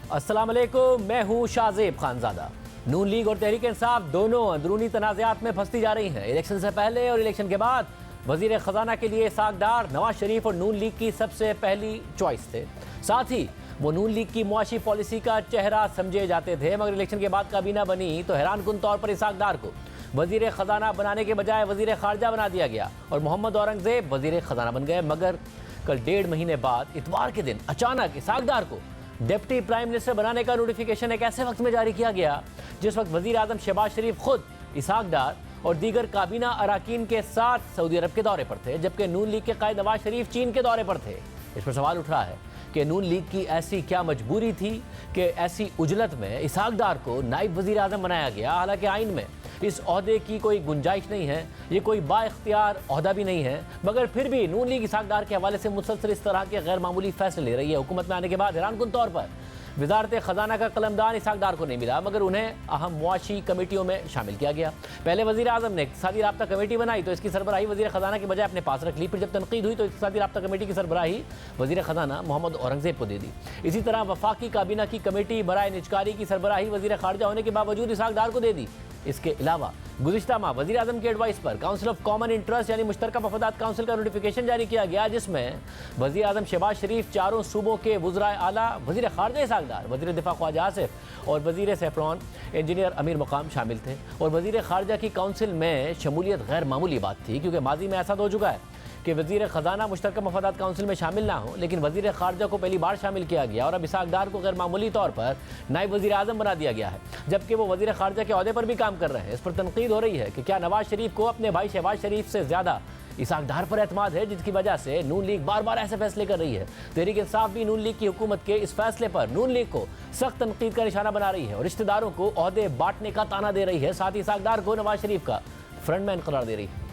अस्सलाम वालेकुम, मैं हूँ शाहजेब खानजादा। नून लीग और तहरीक इंसाफ दोनों अंदरूनी तनाज़ात में फंसती जा रही हैं। इलेक्शन से पहले और इलेक्शन के बाद वजीर खजाना के लिए सागदार नवाज शरीफ और नून लीग की सबसे पहली चॉइस थे। साथ ही वो नून लीग की मुआशी पॉलिसी का चेहरा समझे जाते थे, मगर इलेक्शन के बाद काबीना बनी तो हैरान कुन तौर पर इसाकदार को वजीर खजाना बनाने के बजाय वजीर खारजा बना दिया गया और मोहम्मद औरंगजेब वजीर खजाना बन गए। मगर कल 1.5 महीने बाद इतवार के दिन अचानक इसाकदार को डिप्टी प्राइम मिनिस्टर बनाने का नोटिफिकेशन एक ऐसे वक्त में जारी किया गया जिस वक्त वजीर आजम शहबाज शरीफ खुद इसाक डार और दीगर काबीना अराकीन के साथ सऊदी अरब के दौरे पर थे, जबकि नून लीग के कायद नवाज शरीफ चीन के दौरे पर थे। इस पर सवाल उठ रहा है कि नून लीग की ऐसी क्या मजबूरी थी कि ऐसी उजलत में इसाक डार को नायब वजीर आजम बनाया गया। हालांकि आइन में इस ओहदे की कोई गुंजाइश नहीं है, ये कोई बाइख्तियार ओहदा भी नहीं है, मगर फिर भी नून लीग इसाक डार के हवाले से मुसलसल इस तरह के गैर मामूली फैसले ले रही है। हुकूमत में आने के बाद हैरान कुन तौर पर वजारत खजाना का कलमदान इसाक डार को नहीं मिला, मगर उन्हें अहम मुआशी कमेटियों में शामिल किया गया। पहले वजीर आजम ने इक़्तिसादी राब्ता कमेटी बनाई तो इसकी सरबराही वजीर खजाना के बजाय अपने पास रख ली। फिर जब तनकीद हुई तो इक़्तिसादी राब्ता कमेटी की सरबराही वजीर खजाना मोहम्मद औरंगजेब को दे दी। इसी तरह वफाकी काबीना की कमेटी बराए निजकारी की सरबराही वजीर खारजा होने के बावजूद इसाक डार को दे दी। इसके अलावा गुज़िश्ता माह वज़ीर आज़म के एडवाइस पर काउंसिल ऑफ कॉमन इंटरेस्ट यानी मुश्तरका मफादात काउंसिल का नोटिफिकेशन जारी किया गया, जिसमें वज़ीर आज़म शहबाज शरीफ, चारों सूबों के वज़राए आला, वज़ीर खारजा इसाक डार, वज़ीर दिफा ख्वाजा आसिफ और वज़ीर सेफ्रॉन इंजीनियर अमीर मकाम शामिल थे। और वज़ीर खारजा की काउंसिल में शमूलियत गैर मामूली बात थी, क्योंकि माजी में ऐसा तो हो चुका है कि वज़ीर ख़जाना मुश्तरका मफादात काउंसिल में शामिल ना हो, लेकिन वज़ीर खारजा को पहली बार शामिल किया गया और अब इसाक डार को गैर मामूली तौर पर नायब वज़ीर आज़म बना दिया गया है, जबकि वो वज़ीर खारजा के ओहदे पर भी काम कर रहे हैं। इस पर तनकीद हो रही है कि क्या नवाज शरीफ को अपने भाई शहबाज शरीफ से ज़्यादा इसाक डार पर एतमाद है, जिसकी वजह से नून लीग बार बार ऐसे फैसले कर रही है। तहरीक इंसाफ भी नून लीग की हुकूमत के इस फैसले पर नून लीग को सख्त तनकीद का निशाना बना रही है और रिश्तेदारों को ओहदे बांटने का ताना दे रही है। साथ ही इसाक डार को नवाज शरीफ का फ्रंटमैन करार दे रही है।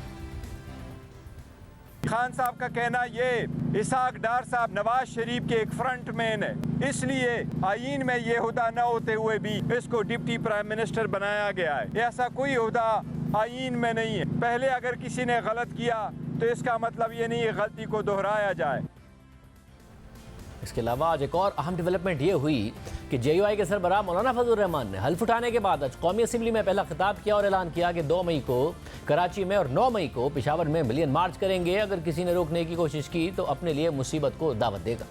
खान साहब का कहना ये इसाक डार साहब नवाज शरीफ के एक फ्रंट मैन है, इसलिए आईन में ये ओहदा न होते हुए भी इसको डिप्टी प्राइम मिनिस्टर बनाया गया है। ऐसा कोई ओहदा आईन में नहीं है। पहले अगर किसी ने गलत किया तो इसका मतलब ये नहीं है गलती को दोहराया जाए। इसके अलावा आज एक और अहम डेवलपमेंट ये हुई कि JUI के सरबराह मौलाना फजल रहमान ने हल्फ उठाने के बाद आज कौमी असम्बली में पहला खिताब किया और ऐलान किया कि 2 मई को कराची में और 9 मई को पेशावर में मिलियन मार्च करेंगे। अगर किसी ने रोकने की कोशिश की तो अपने लिए मुसीबत को दावत देगा।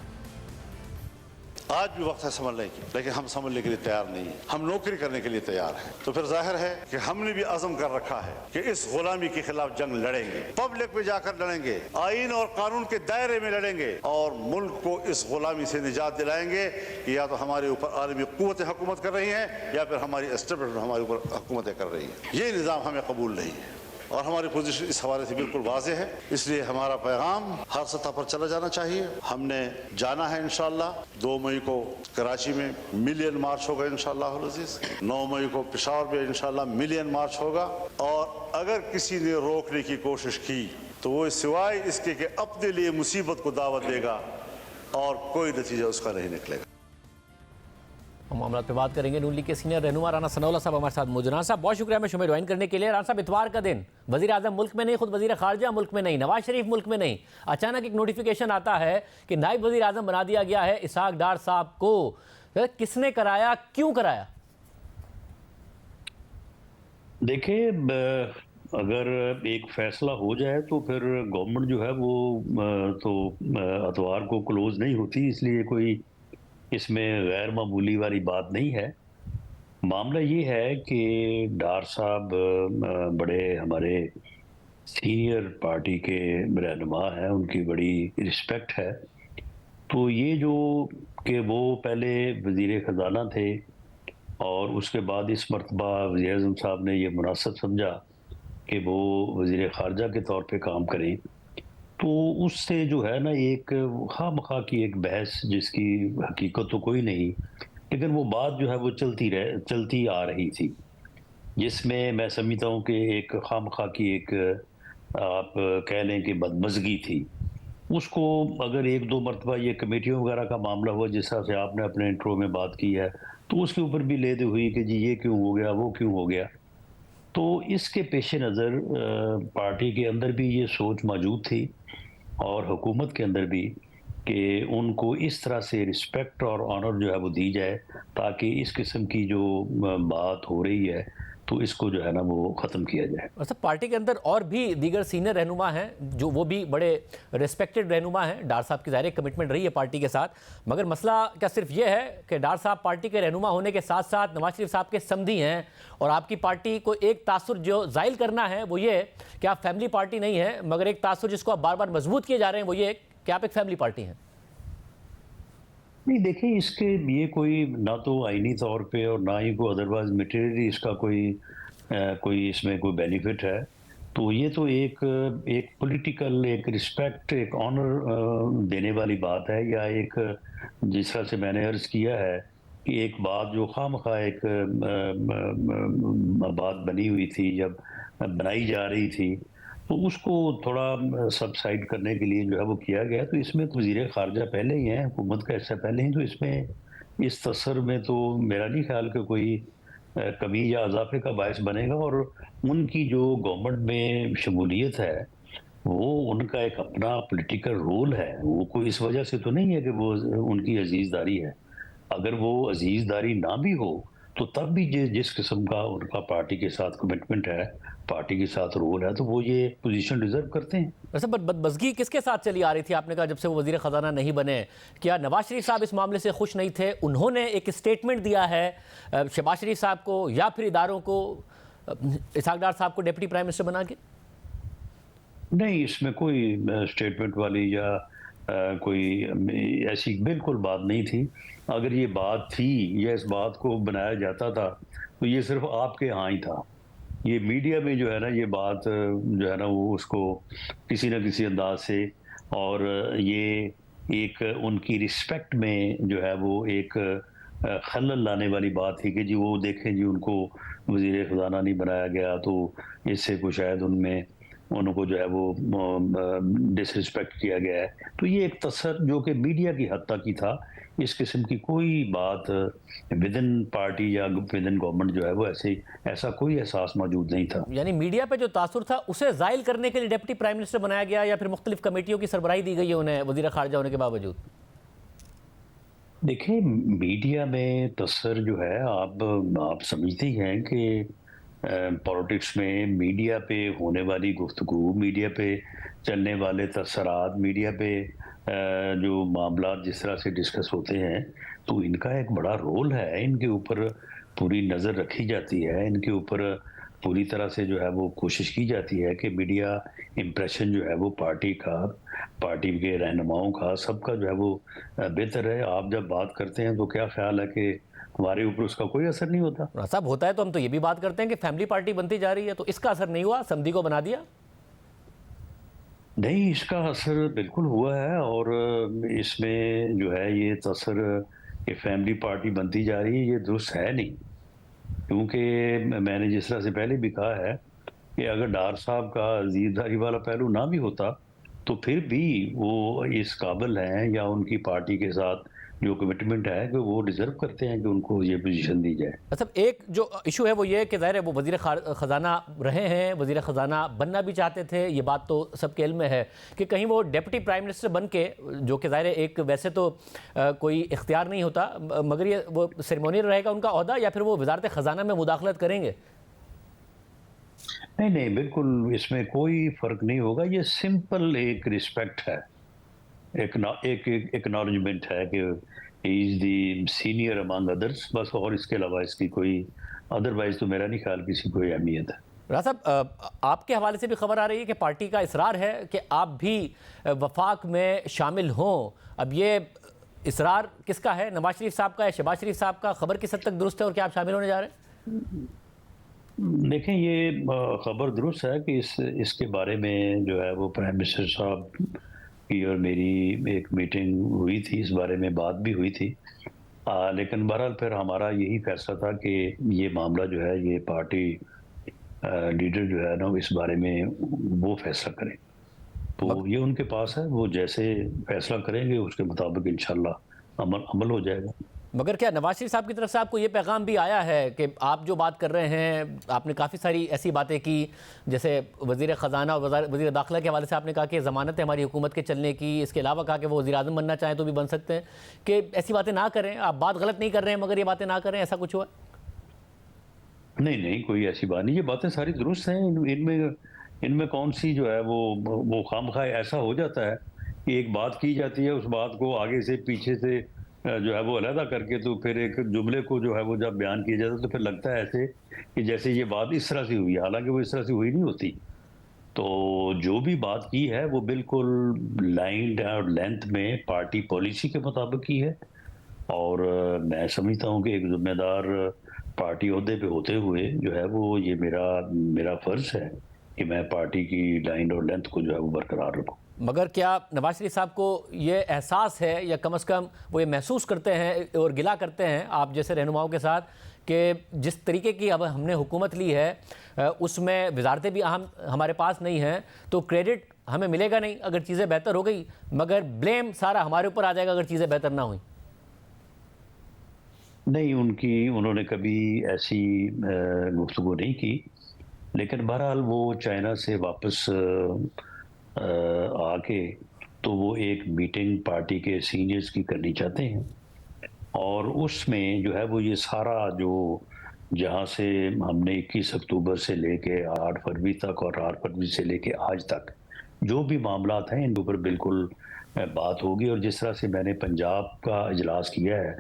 आज भी वक्त है संभलने की, लेकिन हम संभलने के लिए तैयार नहीं है। हम नौकरी करने के लिए तैयार हैं। तो फिर जाहिर है कि हमने भी अज़म कर रखा है कि इस गुलामी के खिलाफ जंग लड़ेंगे, पब्लिक में जाकर लड़ेंगे, आईन और कानून के दायरे में लड़ेंगे और मुल्क को इस गुलामी से निजात दिलाएंगे कि या तो हमारे ऊपर आलमी कुव्वतें हुकूमत कर रही हैं या फिर हमारी एस्टेब्लिशमेंट हमारे ऊपर हुकूमतें कर रही है। ये निज़ाम हमें कबूल नहीं है और हमारी पोजीशन इस हवाले से बिल्कुल वाज़ेह है। इसलिए हमारा पैगाम हर सतह पर चला जाना चाहिए। हमने जाना है इंशाअल्लाह। 2 मई को कराची में मिलियन मार्च होगा इंशाअल्लाह अज़ीज़। 9 मई को पेशावर में इंशाअल्लाह मिलियन मार्च होगा और अगर किसी ने रोकने की कोशिश की तो वो सिवाय इसके कि अपने लिए मुसीबत को दावत देगा और कोई नतीजा उसका नहीं निकलेगा। हम मामला पे बात करेंगे। नून लीग के सीनियर रहनुमा राना सनाउल्लाह साहब हमारे साथ मौजूद हैं। साहब बहुत शुक्रिया हमें शुमे ज्वाइन करने के लिए। राना साहब, इतवार का दिन वज़ीर आज़म मुल्क में नहीं, खुद वज़ीर खारजा मुल्क में नहीं, नवाज शरीफ मुल्क में नहीं, अचानक एक नोटिफिकेशन आता है कि नायब वज़ीर आज़म बना दिया गया है इसाक डार साहब को। किसने कराया, क्यों कराया? देखिए, अगर एक फैसला हो जाए तो फिर गवर्नमेंट जो है वो तो अतवार को क्लोज नहीं होती, इसलिए कोई इसमें गैर मामूली वाली बात नहीं है। मामला ये है कि डार साहब बड़े हमारे सीनियर पार्टी के रहनुमा हैं, उनकी बड़ी रिस्पेक्ट है। तो ये जो कि वो पहले वज़ीर ख़जाना थे और उसके बाद इस मरतबा वज़ीर आज़म साहब ने ये मुनासिब समझा कि वो वज़ीर ख़ारजा के तौर पे काम करें, तो उससे जो है ना एक खामखा की एक बहस, जिसकी हकीकत तो कोई नहीं, लेकिन वो बात जो है वो चलती आ रही थी, जिसमें मैं समझता हूँ कि एक खामखा की एक आप कह लें कि बदमज़गी थी। उसको अगर 1-2 मरतबा ये कमेटियों वगैरह का मामला हुआ जिस तरह से आपने अपने इंट्रो में बात की है, तो उसके ऊपर भी लेदे हुई कि जी ये क्यों हो गया, वो क्यों हो गया। तो इसके पेश नज़र पार्टी के अंदर भी ये सोच मौजूद थी और हुकूमत के अंदर भी कि उनको इस तरह से रिस्पेक्ट और ऑनर जो है वो दी जाए, ताकि इस किस्म की जो बात हो रही है तो इसको जो है ना वो ख़त्म किया जाए। और सब पार्टी के अंदर और भी दीगर सीनियर रहनुमा हैं जो वो भी बड़े रिस्पेक्टेड रहनुमा हैं। डार साहब की ज़ाहिर कमिटमेंट रही है पार्टी के साथ, मगर मसला क्या सिर्फ ये है कि डार साहब पार्टी के रहनुमा होने के साथ साथ नवाज शरीफ साहब के समधी हैं, और आपकी पार्टी को एक तासुर जो ज़ाहिर करना है वो ये कि आप फैमिली पार्टी नहीं है, मगर एक तासुर जिसको आप बार बार मजबूत किए जा रहे हैं वो ये कि आप एक फैमिली पार्टी हैं? नहीं, देखिए, इसके ये कोई ना तो आईनी तौर पे और ना ही कोई अदरवाइज मटेरियली इसका कोई इसमें कोई बेनिफिट है। तो ये तो एक एक पॉलिटिकल, एक रिस्पेक्ट, एक ऑनर देने वाली बात है, या एक जिस तरह से मैंने अर्ज किया है कि एक बात जो खामखा एक बात बनी हुई थी, जब बनाई जा रही थी, तो उसको थोड़ा सबसाइड करने के लिए जो है वो किया गया। तो इसमें तो वज़ीर ख़ारजा पहले ही हैं, हुकूमत का हिस्सा पहले ही, तो इसमें इस तसर में तो मेरा नहीं ख्याल कि कोई कमी या इजाफे का बायस बनेगा। और उनकी जो गवर्नमेंट में शमूलियत है वो उनका एक अपना पॉलिटिकल रोल है, वो कोई इस वजह से तो नहीं है कि वो उनकी अजीज़दारी है। अगर वो अजीज़दारी ना भी हो तो तब भी जिस किस्म का उनका पार्टी के साथ कमिटमेंट है, पार्टी के साथ रोल है, तो वो ये पोजीशन डिजर्व करते हैं। वैसे बदमज़गी किसके साथ चली आ रही थी? आपने कहा जब से वो वज़ीर ख़जाना नहीं बने, क्या नवाज शरीफ साहब इस मामले से खुश नहीं थे? उन्होंने एक स्टेटमेंट दिया है शहबाज शरीफ साहब को या फिर इदारों को, इसहाक डार साहब को डिप्टी प्राइम मिनिस्टर बना के? नहीं, इसमें कोई स्टेटमेंट वाली या कोई ऐसी बिल्कुल बात नहीं थी। अगर ये बात थी या इस बात को बनाया जाता था तो ये सिर्फ आपके यहाँ ही था। ये मीडिया में जो है ना ये बात जो है ना वो उसको किसी न किसी अंदाज से, और ये एक उनकी रिस्पेक्ट में जो है वो एक खलल लाने वाली बात थी कि जी वो देखें जी उनको वज़ीर ख़जाना नहीं बनाया गया, तो इससे कुछ शायद उनमें उनको जो है वो डिसरिस्पेक्ट किया गया है। तो ये एक तसर जो कि मीडिया की हद तक ही था, इस किस्म की कोई बात विद इन पार्टी या विद इन गवर्नमेंट जो है वो ऐसा कोई एहसास मौजूद नहीं था। यानी मीडिया पे जो तासुर था उसे ज़ाइल करने के लिए डिप्टी प्राइम मिनिस्टर बनाया गया, या फिर मुख्तलिफ कमेटियों की सरबराही दी गई है उन्हें वज़ीर ख़ारजा होने के बावजूद? देखिए, मीडिया में तसर जो है आप समझती हैं कि पॉलिटिक्स में मीडिया पे होने वाली गुफ्तगू, मीडिया पे चलने वाले तसरात, मीडिया पे जो मामला जिस तरह से डिस्कस होते हैं, तो इनका एक बड़ा रोल है। इनके ऊपर पूरी नज़र रखी जाती है, इनके ऊपर पूरी तरह से जो है वो कोशिश की जाती है कि मीडिया इम्प्रेशन जो है वो पार्टी का, पार्टी के रहनुमाओं का, सबका जो है वो बेहतर है। आप जब बात करते हैं तो क्या ख्याल है कि हमारे ऊपर उसका कोई असर नहीं होता? सब होता है तो हम तो ये भी बात करते हैं कि फैमिली पार्टी बनती जा रही है, तो इसका असर नहीं हुआ, समधी को बना दिया? नहीं, इसका असर बिल्कुल हुआ है, और इसमें जो है ये तसर ये फैमिली पार्टी बनती जा रही है, ये दुरुस्त है नहीं। क्योंकि मैंने जिस तरह से पहले भी कहा है कि अगर डार साहब का अजीज़दारी वाला पहलू ना भी होता तो फिर भी वो इस काबिल हैं, या उनकी पार्टी के साथ जो कमिटमेंट है कि वो डिजर्व करते हैं कि उनको ये पोजीशन दी जाए। मतलब एक जो इशू है वो ये कि ज़ाहिर है वो वज़ीर ख़जाना रहे हैं, वज़ीर ख़जाना बनना भी चाहते थे, ये बात तो सबके इल्म में है कि कहीं वो डिप्टी प्राइम मिनिस्टर बन के, जो कि ज़ाहिर है एक वैसे तो कोई इख्तियार नहीं होता, मगर ये वो सेरेमोनियल रहेगा उनका ओहदा, या फिर वो वज़ारत ख़जाना में मुदाखलत करेंगे? नहीं, बिल्कुल इसमें कोई फ़र्क नहीं होगा। ये सिंपल एक रिस्पेक्ट है, एक एक्नॉलेजमेंट है कि he is the senior among others, बस। और इसके अलावा इसकी कोई अदरवाइज तो मेरा नहीं ख्याल किसी कोई अहमियत है। राजा साहब, आपके हवाले से भी खबर आ रही है कि पार्टी का इसरार है कि आप भी वफाक में शामिल हों। अब ये इसरार किसका है, नवाज शरीफ साहब का या शहबाज शरीफ साहब का? खबर किस हद तक दुरुस्त है और क्या आप शामिल होने जा रहे हैं? देखें, ये खबर दुरुस्त है कि इसके बारे में जो है वो प्राइम मिनिस्टर साहब की और मेरी एक मीटिंग हुई थी, इस बारे में बात भी हुई थी। लेकिन बहरहाल फिर हमारा यही फैसला था कि ये मामला जो है ये पार्टी लीडर जो है ना इस बारे में वो फैसला करें। तो ये उनके पास है, वो जैसे फैसला करेंगे उसके मुताबिक इंशाल्लाह अमल हो जाएगा। मगर क्या नवाज शरीफ साहब की तरफ से आपको ये पैगाम भी आया है कि आप जो बात कर रहे हैं, आपने काफ़ी सारी ऐसी बातें की, जैसे वज़ीर ख़जाना और वज़ीर दाखिला के हवाले से आपने कहा कि ज़मानत है हमारी हुकूमत के चलने की, इसके अलावा कहा कि वो वज़ीर आज़म बनना चाहें तो भी बन सकते हैं, कि ऐसी बातें ना करें, आप बात गलत नहीं कर रहे हैं मगर ये बातें ना करें, ऐसा कुछ हुआ? नहीं नहीं, कोई ऐसी बात नहीं, ये बातें सारी दुरुस्त हैं। इनमें इनमें कौन सी जो है वो खामखा ऐसा हो जाता है कि एक बात की जाती है, उस बात को आगे से पीछे से जो है वो अलहदा करके तो फिर एक जुमले को जो है वो जब बयान किया जाता है तो फिर लगता है ऐसे कि जैसे ये बात इस तरह से हुई है, हालांकि वो इस तरह से हुई नहीं होती। तो जो भी बात की है वो बिल्कुल लाइन और लेंथ में पार्टी पॉलिसी के मुताबिक की है। और मैं समझता हूँ कि एक जिम्मेदार पार्टी ओहदे पे होते हुए जो है वो ये मेरा मेरा फर्ज है कि मैं पार्टी की लाइन और लेंथ को जो है वो बरकरार रखूँ। मगर क्या नवाज शरीफ साहब को ये एहसास है या कम से कम वो ये महसूस करते हैं और गिला करते हैं आप जैसे रहनुमाओं के साथ कि जिस तरीके की अब हमने हुकूमत ली है उसमें वजारतें भी अहम हमारे पास नहीं हैं, तो क्रेडिट हमें मिलेगा नहीं अगर चीज़ें बेहतर हो गई, मगर ब्लेम सारा हमारे ऊपर आ जाएगा अगर चीज़ें बेहतर ना हुई? नहीं, उन्होंने कभी ऐसी गुफ्तगू नहीं की, लेकिन बहरहाल वो चाइना से वापस आके तो वो एक मीटिंग पार्टी के सीनियर्स की करनी चाहते हैं, और उसमें जो है वो ये सारा जो जहाँ से हमने 21 अक्टूबर से लेके 8 फरवरी तक और 8 फरवरी से लेके आज तक जो भी मामलात हैं इनके ऊपर बिल्कुल बात होगी। और जिस तरह से मैंने पंजाब का इजलास किया है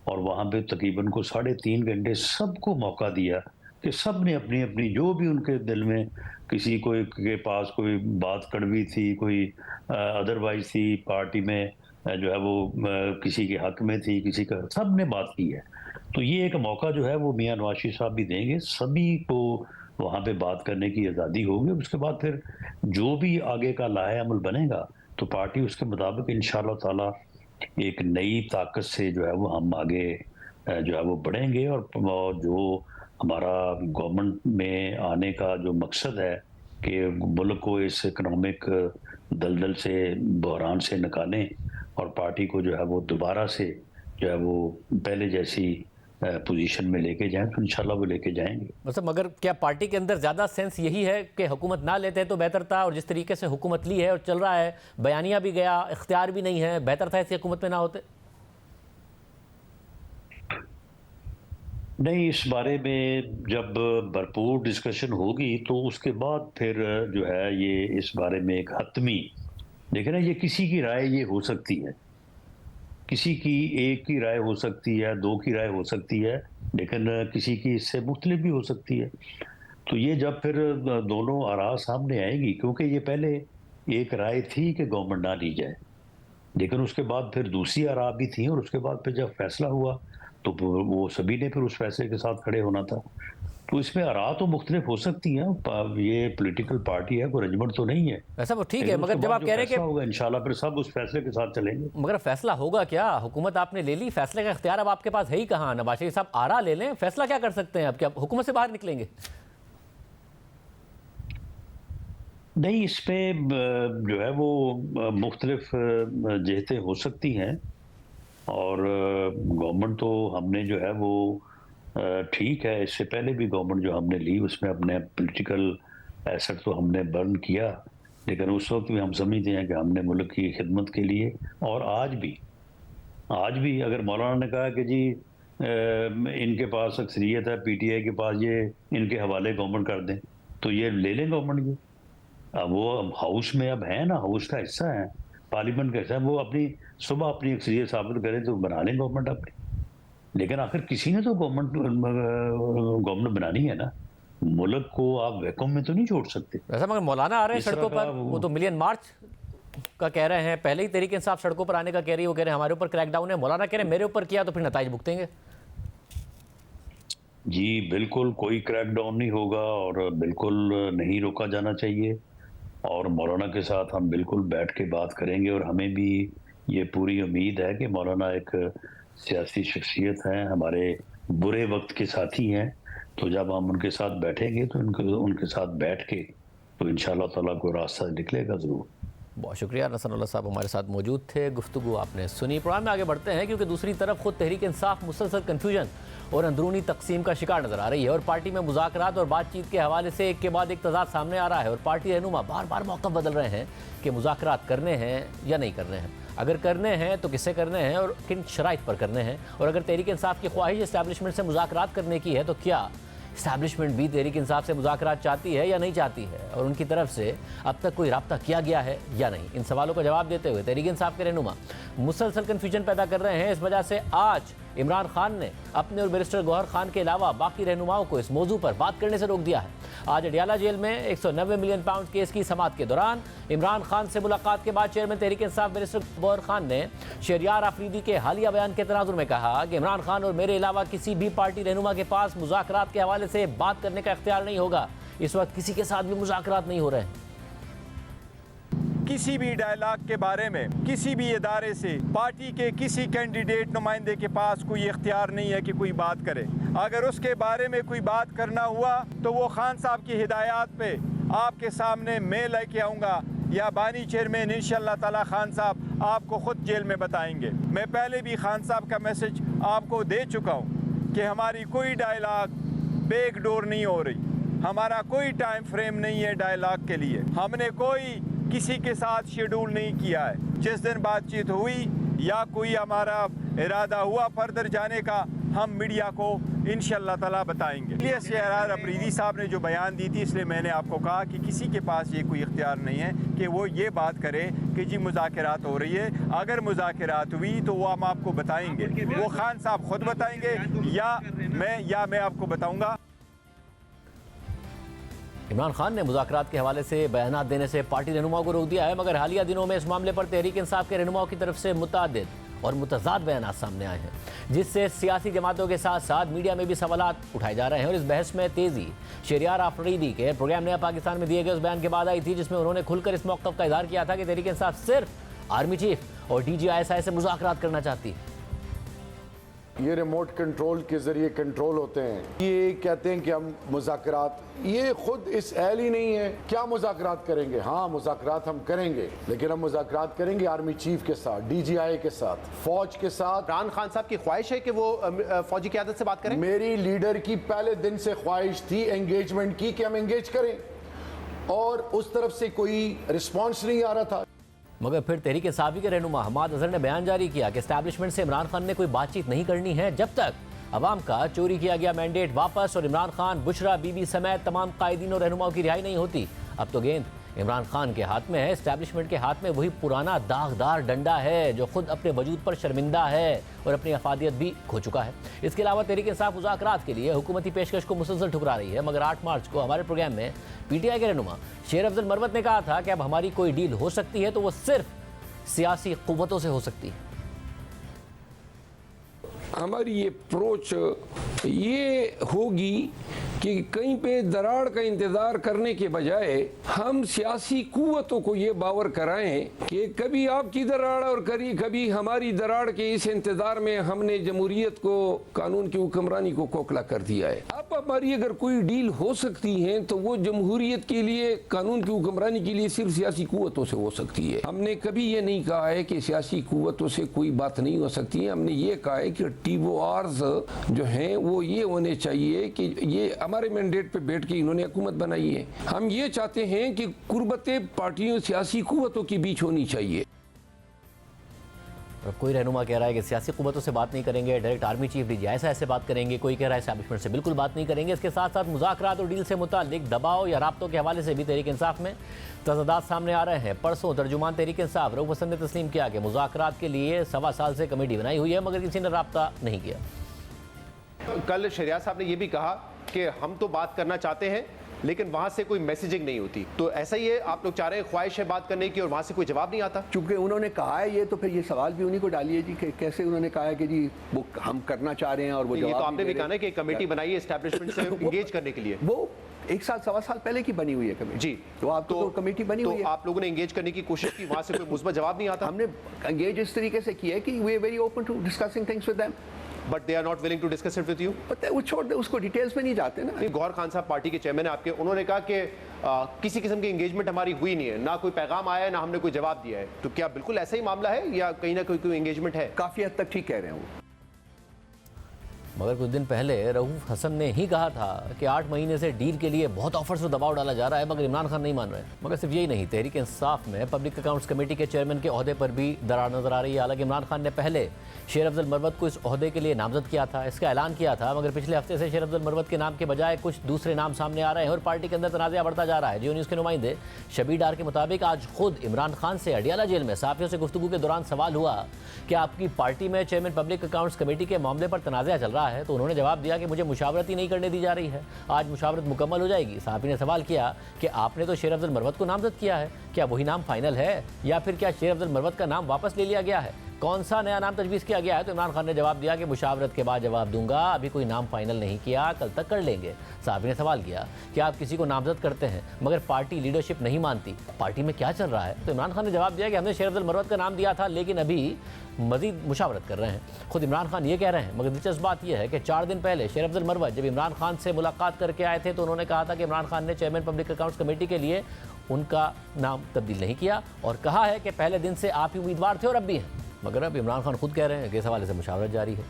और वहाँ पे तकरीबन को 3.5 घंटे सबको मौका दिया कि सब ने अपनी अपनी जो भी उनके दिल में किसी कोई के पास कोई बात कड़वी थी, कोई अदरवाइज थी, पार्टी में जो है वो किसी के हक में थी, किसी का, सब ने बात की है। तो ये एक मौका जो है वो मियां नवाज शरीफ साहब भी देंगे, सभी को वहाँ पे बात करने की आज़ादी होगी। उसके बाद फिर जो भी आगे का लाहे अमल बनेगा तो पार्टी उसके मुताबिक इंशाअल्लाह ताला एक नई ताकत से जो है वो हम आगे जो है वो बढ़ेंगे। और जो हमारा गवर्नमेंट में आने का जो मकसद है कि मुल्क को इस इकोनॉमिक दलदल से, बहरान से निकालें और पार्टी को जो है वो दोबारा से जो है वो पहले जैसी पोजीशन में लेके जाएं, तो इंशाल्लाह वो लेके जाएंगे। मतलब मगर क्या पार्टी के अंदर ज़्यादा सेंस यही है कि हुकूमत ना लेते तो बेहतर था, और जिस तरीके से हुकूमत ली है और चल रहा है, बयानिया भी गया, इख्तियार भी नहीं है, बेहतर था ऐसी हुकूमत में ना होते? नहीं, इस बारे में जब भरपूर डिस्कशन होगी तो उसके बाद फिर जो है ये इस बारे में एक हतमी, देखिए ना, ये किसी की राय ये हो सकती है, किसी की एक की राय हो सकती है, दो की राय हो सकती है, लेकिन किसी की इससे मुख्तलिफ भी हो सकती है। तो ये जब फिर दोनों आरा सामने आएगी, क्योंकि ये पहले एक राय थी कि गवर्नमेंट ना ली जाए, लेकिन उसके बाद फिर दूसरी आरा भी थी, और उसके बाद फिर जब फैसला हुआ तो वो सभी ने फिर उस फैसले के साथ खड़े होना था। तो इसमें आरा तो मुख्तलिफ हो सकती हैं, ये पॉलिटिकल पार्टी है, कोई रजमट तो नहीं है। ऐसा वो ठीक है, मगर जब आप कह रहे हैं कि इंशाल्लाह फिर सब उस फैसले के साथ चलेंगे। मगर फैसला होगा क्या? हुकूमत आपने ले ली, फैसले का इख्तियार अब आपके पास है ही कहाँ? नवाज शरीफ साहब आरा ले लें, फैसला क्या कर सकते हैं? अब क्या हुकूमत से बाहर निकलेंगे? नहीं, इस पे जो है वो मुख्तलिफ जहतें हो सकती हैं, और गवर्नमेंट तो हमने जो है वो ठीक है, इससे पहले भी गवर्नमेंट जो हमने ली उसमें अपने पॉलिटिकल एसेट तो हमने बर्न किया, लेकिन उस वक्त भी हम समझते हैं कि हमने मुल्क की खिदमत के लिए, और आज भी अगर मौलाना ने कहा कि जी इनके पास अक्सरियत है, पीटीआई के पास, ये इनके हवाले गवर्नमेंट कर दें, तो ये ले लें गवर्नमेंट ये। अब वो हाउस में अब है ना, हाउस का हिस्सा है, पार्लियामेंट का हिस्सा है, वो अपनी सुबह अपनी अक्सरियत साबित करें तो बना लें गवर्नमेंट अपनी। लेकिन आखिर किसी ने तो गवर्नमेंट बनानी है ना, मुल्क को आप वैक्यूम में तो नहीं छोड़ सकते। वैसा मगर मौलाना आ रहे हैं सड़कों पर, वो तो मिलियन मार्च का कह रहे हैं, पहले ही तहरीक इंसाफ सड़कों पर आने का कह रही है, वो कह रहे हैं हमारे ऊपर क्रैकडाउन है, मौलाना कह रहे हैं मेरे ऊपर किया तो फिर नताइज भुगतेंगे। जी बिल्कुल, कोई क्रैकडाउन नहीं होगा और बिल्कुल नहीं रोका जाना चाहिए, और मौलाना के साथ हम बिल्कुल बैठ के बात करेंगे, और हमें भी ये पूरी उम्मीद है कि मौलाना एक सियासी शख्सियत हैं, हमारे बुरे वक्त के साथी हैं, तो जब हम उनके साथ बैठेंगे तो उनके साथ बैठ के तो इंशाअल्लाह ताला को रास्ता निकलेगा ज़रूर। बहुत शुक्रिया नसरुल्लाह साहब हमारे साथ मौजूद थे, गुफ्तगू आपने सुनी। प्रोग्राम में आगे बढ़ते हैं क्योंकि दूसरी तरफ खुद तहरीक इंसाफ मुसलसल कन्फ्यूजन और अंदरूनी तकसीम का शिकार नजर आ रही है और पार्टी में मुज़ाकरात और बातचीत के हवाले से एक के बाद एक तजाद सामने आ रहा है और पार्टी रहनुमा बार बार मौक़िफ़ बदल रहे हैं कि मुज़ाकरात करने हैं या नहीं करने हैं, अगर करने हैं तो किससे करने हैं और किन शराइत पर करने हैं, और अगर तहरीक इंसाफ की ख्वाहिश इस्टेब्लिशमेंट से मुज़ाकरात करने की है तो क्या इस्टेब्लिशमेंट भी तहरीक इंसाफ से मुज़ाकरात चाहती है या नहीं चाहती है, और उनकी तरफ से अब तक कोई रब्ता किया गया है या नहीं। इन सवालों का जवाब देते हुए तहरीक इंसाफ के रहनुमा मुसलसल कन्फ्यूजन पैदा कर रहे हैं। इस वजह से आज इमरान खान ने अपने और बैरिस्टर गौहर खान के अलावा बाकी रहनुमाओं को इस मौजू पर बात करने से रोक दिया है। आज अडियाला जेल में 190 मिलियन पाउंड केस की समाअत के दौरान इमरान खान से मुलाकात के बाद चेयरमैन तहरीक इंसाफ बैरिस्टर गौहर खान ने शहरियार आफरीदी के हालिया बयान के तनाजुर में कहा कि इमरान खान और मेरे अलावा किसी भी पार्टी रहनुमा के पास मुज़ाकरात के हवाले से बात करने का इख्तियार नहीं होगा। इस वक्त किसी के साथ भी मुज़ाकरात नहीं हो रहे हैं। किसी भी डायलॉग के बारे में किसी भी इदारे से पार्टी के किसी कैंडिडेट नुमाइंदे के पास कोई इख्तियार नहीं है कि कोई बात करे। अगर उसके बारे में कोई बात करना हुआ तो वो खान साहब की हिदायत पे आपके सामने मैं लेके आऊँगा या बानी चेयरमैन इंशाअल्लाह ताला खान साहब आपको ख़ुद जेल में बताएंगे। मैं पहले भी खान साहब का मैसेज आपको दे चुका हूँ कि हमारी कोई डायलॉग बैकडोर नहीं हो रही, हमारा कोई टाइम फ्रेम नहीं है डायलॉग के लिए, हमने कोई किसी के साथ शेड्यूल नहीं किया है। जिस दिन बातचीत हुई या कोई हमारा इरादा हुआ फर्दर जाने का हम मीडिया को इंशाअल्लाह ताला बताएंगे। इसलिए शहरियार अफरीदी साहब ने जो बयान दी थी इसलिए मैंने आपको कहा कि किसी के पास ये कोई इख्तियार नहीं है कि वो ये बात करे कि जी मुज़ाकरात हो रही है। अगर मुज़ाकरात हुई तो वो हम आपको बताएंगे, वो खान साहब खुद बताएंगे या मैं आपको बताऊँगा। इमरान खान ने मुज़ाकरात के हवाले से बयानात देने से पार्टी रहनुमाओं को रोक दिया है, मगर हालिया दिनों में इस मामले पर तहरीक इंसाफ के रहनुमाओं की तरफ से मुतअद्दिद और मुतज़ाद बयानात सामने आए हैं, जिससे सियासी जमातों के साथ साथ मीडिया में भी सवालात उठाए जा रहे हैं। और इस बहस में तेज़ी शहरियार आफरीदी के प्रोग्राम नया पाकिस्तान में दिए गए उस बयान के बाद आई थी, जिसमें उन्होंने खुलकर इस मौक़िफ़ का इज़हार किया था कि तहरीक इंसाफ सिर्फ आर्मी चीफ और DGI से मुज़ाकरात करना चाहती है। ये रिमोट कंट्रोल के ज़रिए कंट्रोल होते हैं। ये कहते हैं कि हम मुज़ाकरात, ये खुद इस अहल ही नहीं है। क्या मुज़ाकरात करेंगे? हाँ मुज़ाकरात हम करेंगे, लेकिन हम मुज़ाकरात करेंगे आर्मी चीफ के साथ, DGI के साथ, फौज के साथ। इमरान खान साहब की ख्वाहिश है कि वो फौजी क़यादत से बात करें। मेरी लीडर की पहले दिन से ख्वाहिश थी एंगेजमेंट की कि हम एंगेज करें, और उस तरफ से कोई रिस्पॉन्स नहीं आ रहा था। मगर फिर तहरीक इंसाफ के रहनुमा हमाद अजहर ने बयान जारी किया कि एस्टैब्लिशमेंट से इमरान खान ने कोई बातचीत नहीं करनी है जब तक अवाम का चोरी किया गया मैंडेट वापस और इमरान खान, बुशरा बीबी समेत तमाम कायदीन और रहनुमाओं की रिहाई नहीं होती। अब तो गेंद इमरान खान के हाथ में है, एस्टैब्लिशमेंट के हाथ में वही पुराना दागदार डंडा है जो खुद अपने वजूद पर शर्मिंदा है और अपनी अफादियत भी खो चुका है। इसके अलावा तहरीक इंसाफ मुज़ाकरात के लिए हुकूमती पेशकश को मुसलसल ठुकरा रही है, मगर 8 मार्च को हमारे प्रोग्राम में PTI के रहनुमा शेर अफजल मरवत ने कहा था कि अब हमारी कोई डील हो सकती है तो वो सिर्फ सियासी कुव्वतों से हो सकती है। हमारी ये अप्रोच ये होगी कि कहीं पे दरार का इंतज़ार करने के बजाय हम सियासी कुव्वतों को ये बावर कराएं कि कभी आपकी दरार और कभी हमारी दरार के इस इंतज़ार में हमने जमहूरियत को, कानून की हुक्मरानी को खोखला कर दिया है। अब हमारी अगर कोई डील हो सकती है तो वो जमहूरियत के लिए, कानून की हुक्मरानी के लिए सिर्फ सियासी कुव्वतों से हो सकती है। हमने कभी ये नहीं कहा है कि सियासी कुव्वतों से कोई बात नहीं हो सकती है। हमने ये कहा है कि TORs जो हैं वो ये होने चाहिए कि ये हमारे मैंडेट पे बैठ के इन्होंने हुकूमत बनाई है। हम ये चाहते हैं कि कुर्बतें पार्टियों, सियासी कुव्वतों के बीच होनी चाहिए। कोई रहनुमा कह रहा है कि सियासी कुव्वतों से बात नहीं करेंगे, डायरेक्ट आर्मी चीफ DGI से बात करेंगे। कोई कह रहा है एस्टैब्लिशमेंट से बिल्कुल बात नहीं करेंगे। इसके साथ साथ मुज़ाकरात और डील से मुताल्लिक दबाव या राब्तों के हवाले से भी तहरीक इंसाफ में तज़ादात सामने आ रहे हैं। परसों तर्जुमान तहरीक इंसाफ रऊफ हसन ने तस्लीम किया कि मुज़ाकरात के लिए 1.25 साल से कमेटी बनाई हुई है, मगर किसी ने राब्ता नहीं किया। कल शहरियार साहब ने यह भी कहा कि हम तो बात करना चाहते हैं लेकिन वहां से कोई मैसेजिंग नहीं होती। तो ऐसा ही है, आप लोग चाह रहे हैं, ख्वाहिश है बात करने की और वहां से कोई जवाब नहीं आता। चूंकि उन्होंने कहा है ये, तो फिर ये सवाल भी उन्हीं को डालिए जी कि कैसे उन्होंने कहा है कि जी वो हम करना चाह रहे हैं और वो ये तो आपने भी कहा ना कि कमेटी बनाई है एस्टैब्लिशमेंट से एंगेज करने के लिए। वो 1 साल 1.25 साल पहले की बनी हुई है कमेटी जी। तो आप तो कमेटी बनी हुई है, आप लोगों ने एंगेज करने की कोशिश की, वहां से कोई मुस्बत जवाब नहीं आता। हमने एंगेज इस तरीके से किया है कि we are very open to discussing things with them. But they are not willing to discuss it with you. पता है वो छोड़ दे, उसको डिटेल्स में नहीं जाते ना। गौहर खान साहब पार्टी के चेयरमैन आपके, उन्होंने कहा कि किसी किस्म की एंगेजमेंट हमारी हुई नहीं है, ना कोई पैगाम आया है, ना हमने कोई जवाब दिया है। तो क्या बिल्कुल ऐसा ही मामला है या कहीं ना कोई एंगेजमेंट है? काफी हद तक ठीक कह रहे हैं वो। मगर कुछ दिन पहले रऊफ हसन ने ही कहा था कि 8 महीने से डील के लिए बहुत ऑफर्स पर दबाव डाला जा रहा है, मगर इमरान खान नहीं मान रहे। मगर सिर्फ यही नहीं, तहरीक इंसाफ में पब्लिक अकाउंट्स कमेटी के चेयरमैन के ओहदे पर भी दरार नजर आ रही है। हालांकि इमरान खान ने पहले शेर अफजल मरवत को इस ओहदे के लिए नामजद किया था, इसका ऐलान किया था, मगर पिछले हफ्ते से शेर अफजल मरवत के नाम के बजाय कुछ दूसरे नाम सामने आ रहे हैं और पार्टी के अंदर तनाज़ा बढ़ता जा रहा है। जियो न्यूज़ के नुमाइंदे शबीर डार के मुताबिक आज खुद इमरान खान से अडियाला जेल में सहाफ़ियों से गुफ्तगू के दौरान सवाल हुआ कि आपकी पार्टी में चेयरमैन पब्लिक अकाउंट्स कमेटी के मामले पर तनाज़ा चल रहा है, तो उन्होंने जवाब दिया कि मुझे मुशावरत ही नहीं करने दी जा रही है, आज मुशावरत मुकम्मल हो जाएगी। सहाफ़ी ने सवाल किया कि आपने तो शेर अफजल मरवत को नामजद किया है, क्या वही नाम फाइनल है या फिर क्या शेर अफजल मरवत का नाम वापस ले लिया गया है, कौन सा नया नाम तजवीज़ किया गया है? तो इमरान खान ने जवाब दिया कि मुशावरत के बाद जवाब दूंगा, अभी कोई नाम फाइनल नहीं किया, कल तक कर लेंगे। सहाफ़ी ने सवाल किया कि आप किसी को नामजद करते हैं मगर पार्टी लीडरशिप नहीं मानती, पार्टी में क्या चल रहा है? तो इमरान खान ने जवाब दिया कि हमने शेर अफजल मरवत का नाम दिया था लेकिन अभी मजीद मुशावरत कर रहे हैं। खुद इमरान खान ये कह रहे हैं। मगर दिलचस्प बात यह है कि 4 दिन पहले शेर अफजल मरवत जब इमरान खान से मुलाकात करके आए थे तो उन्होंने कहा था कि इमरान खान ने चेयरमैन पब्लिक अकाउंट्स कमेटी के लिए उनका नाम तब्दील नहीं किया और कहा है कि पहले दिन से आप ही उम्मीदवार थे और अब भी हैं। मगर अब इमरान खान खुद कह रहे हैं कि इस हवाले से मुशावरत जारी है।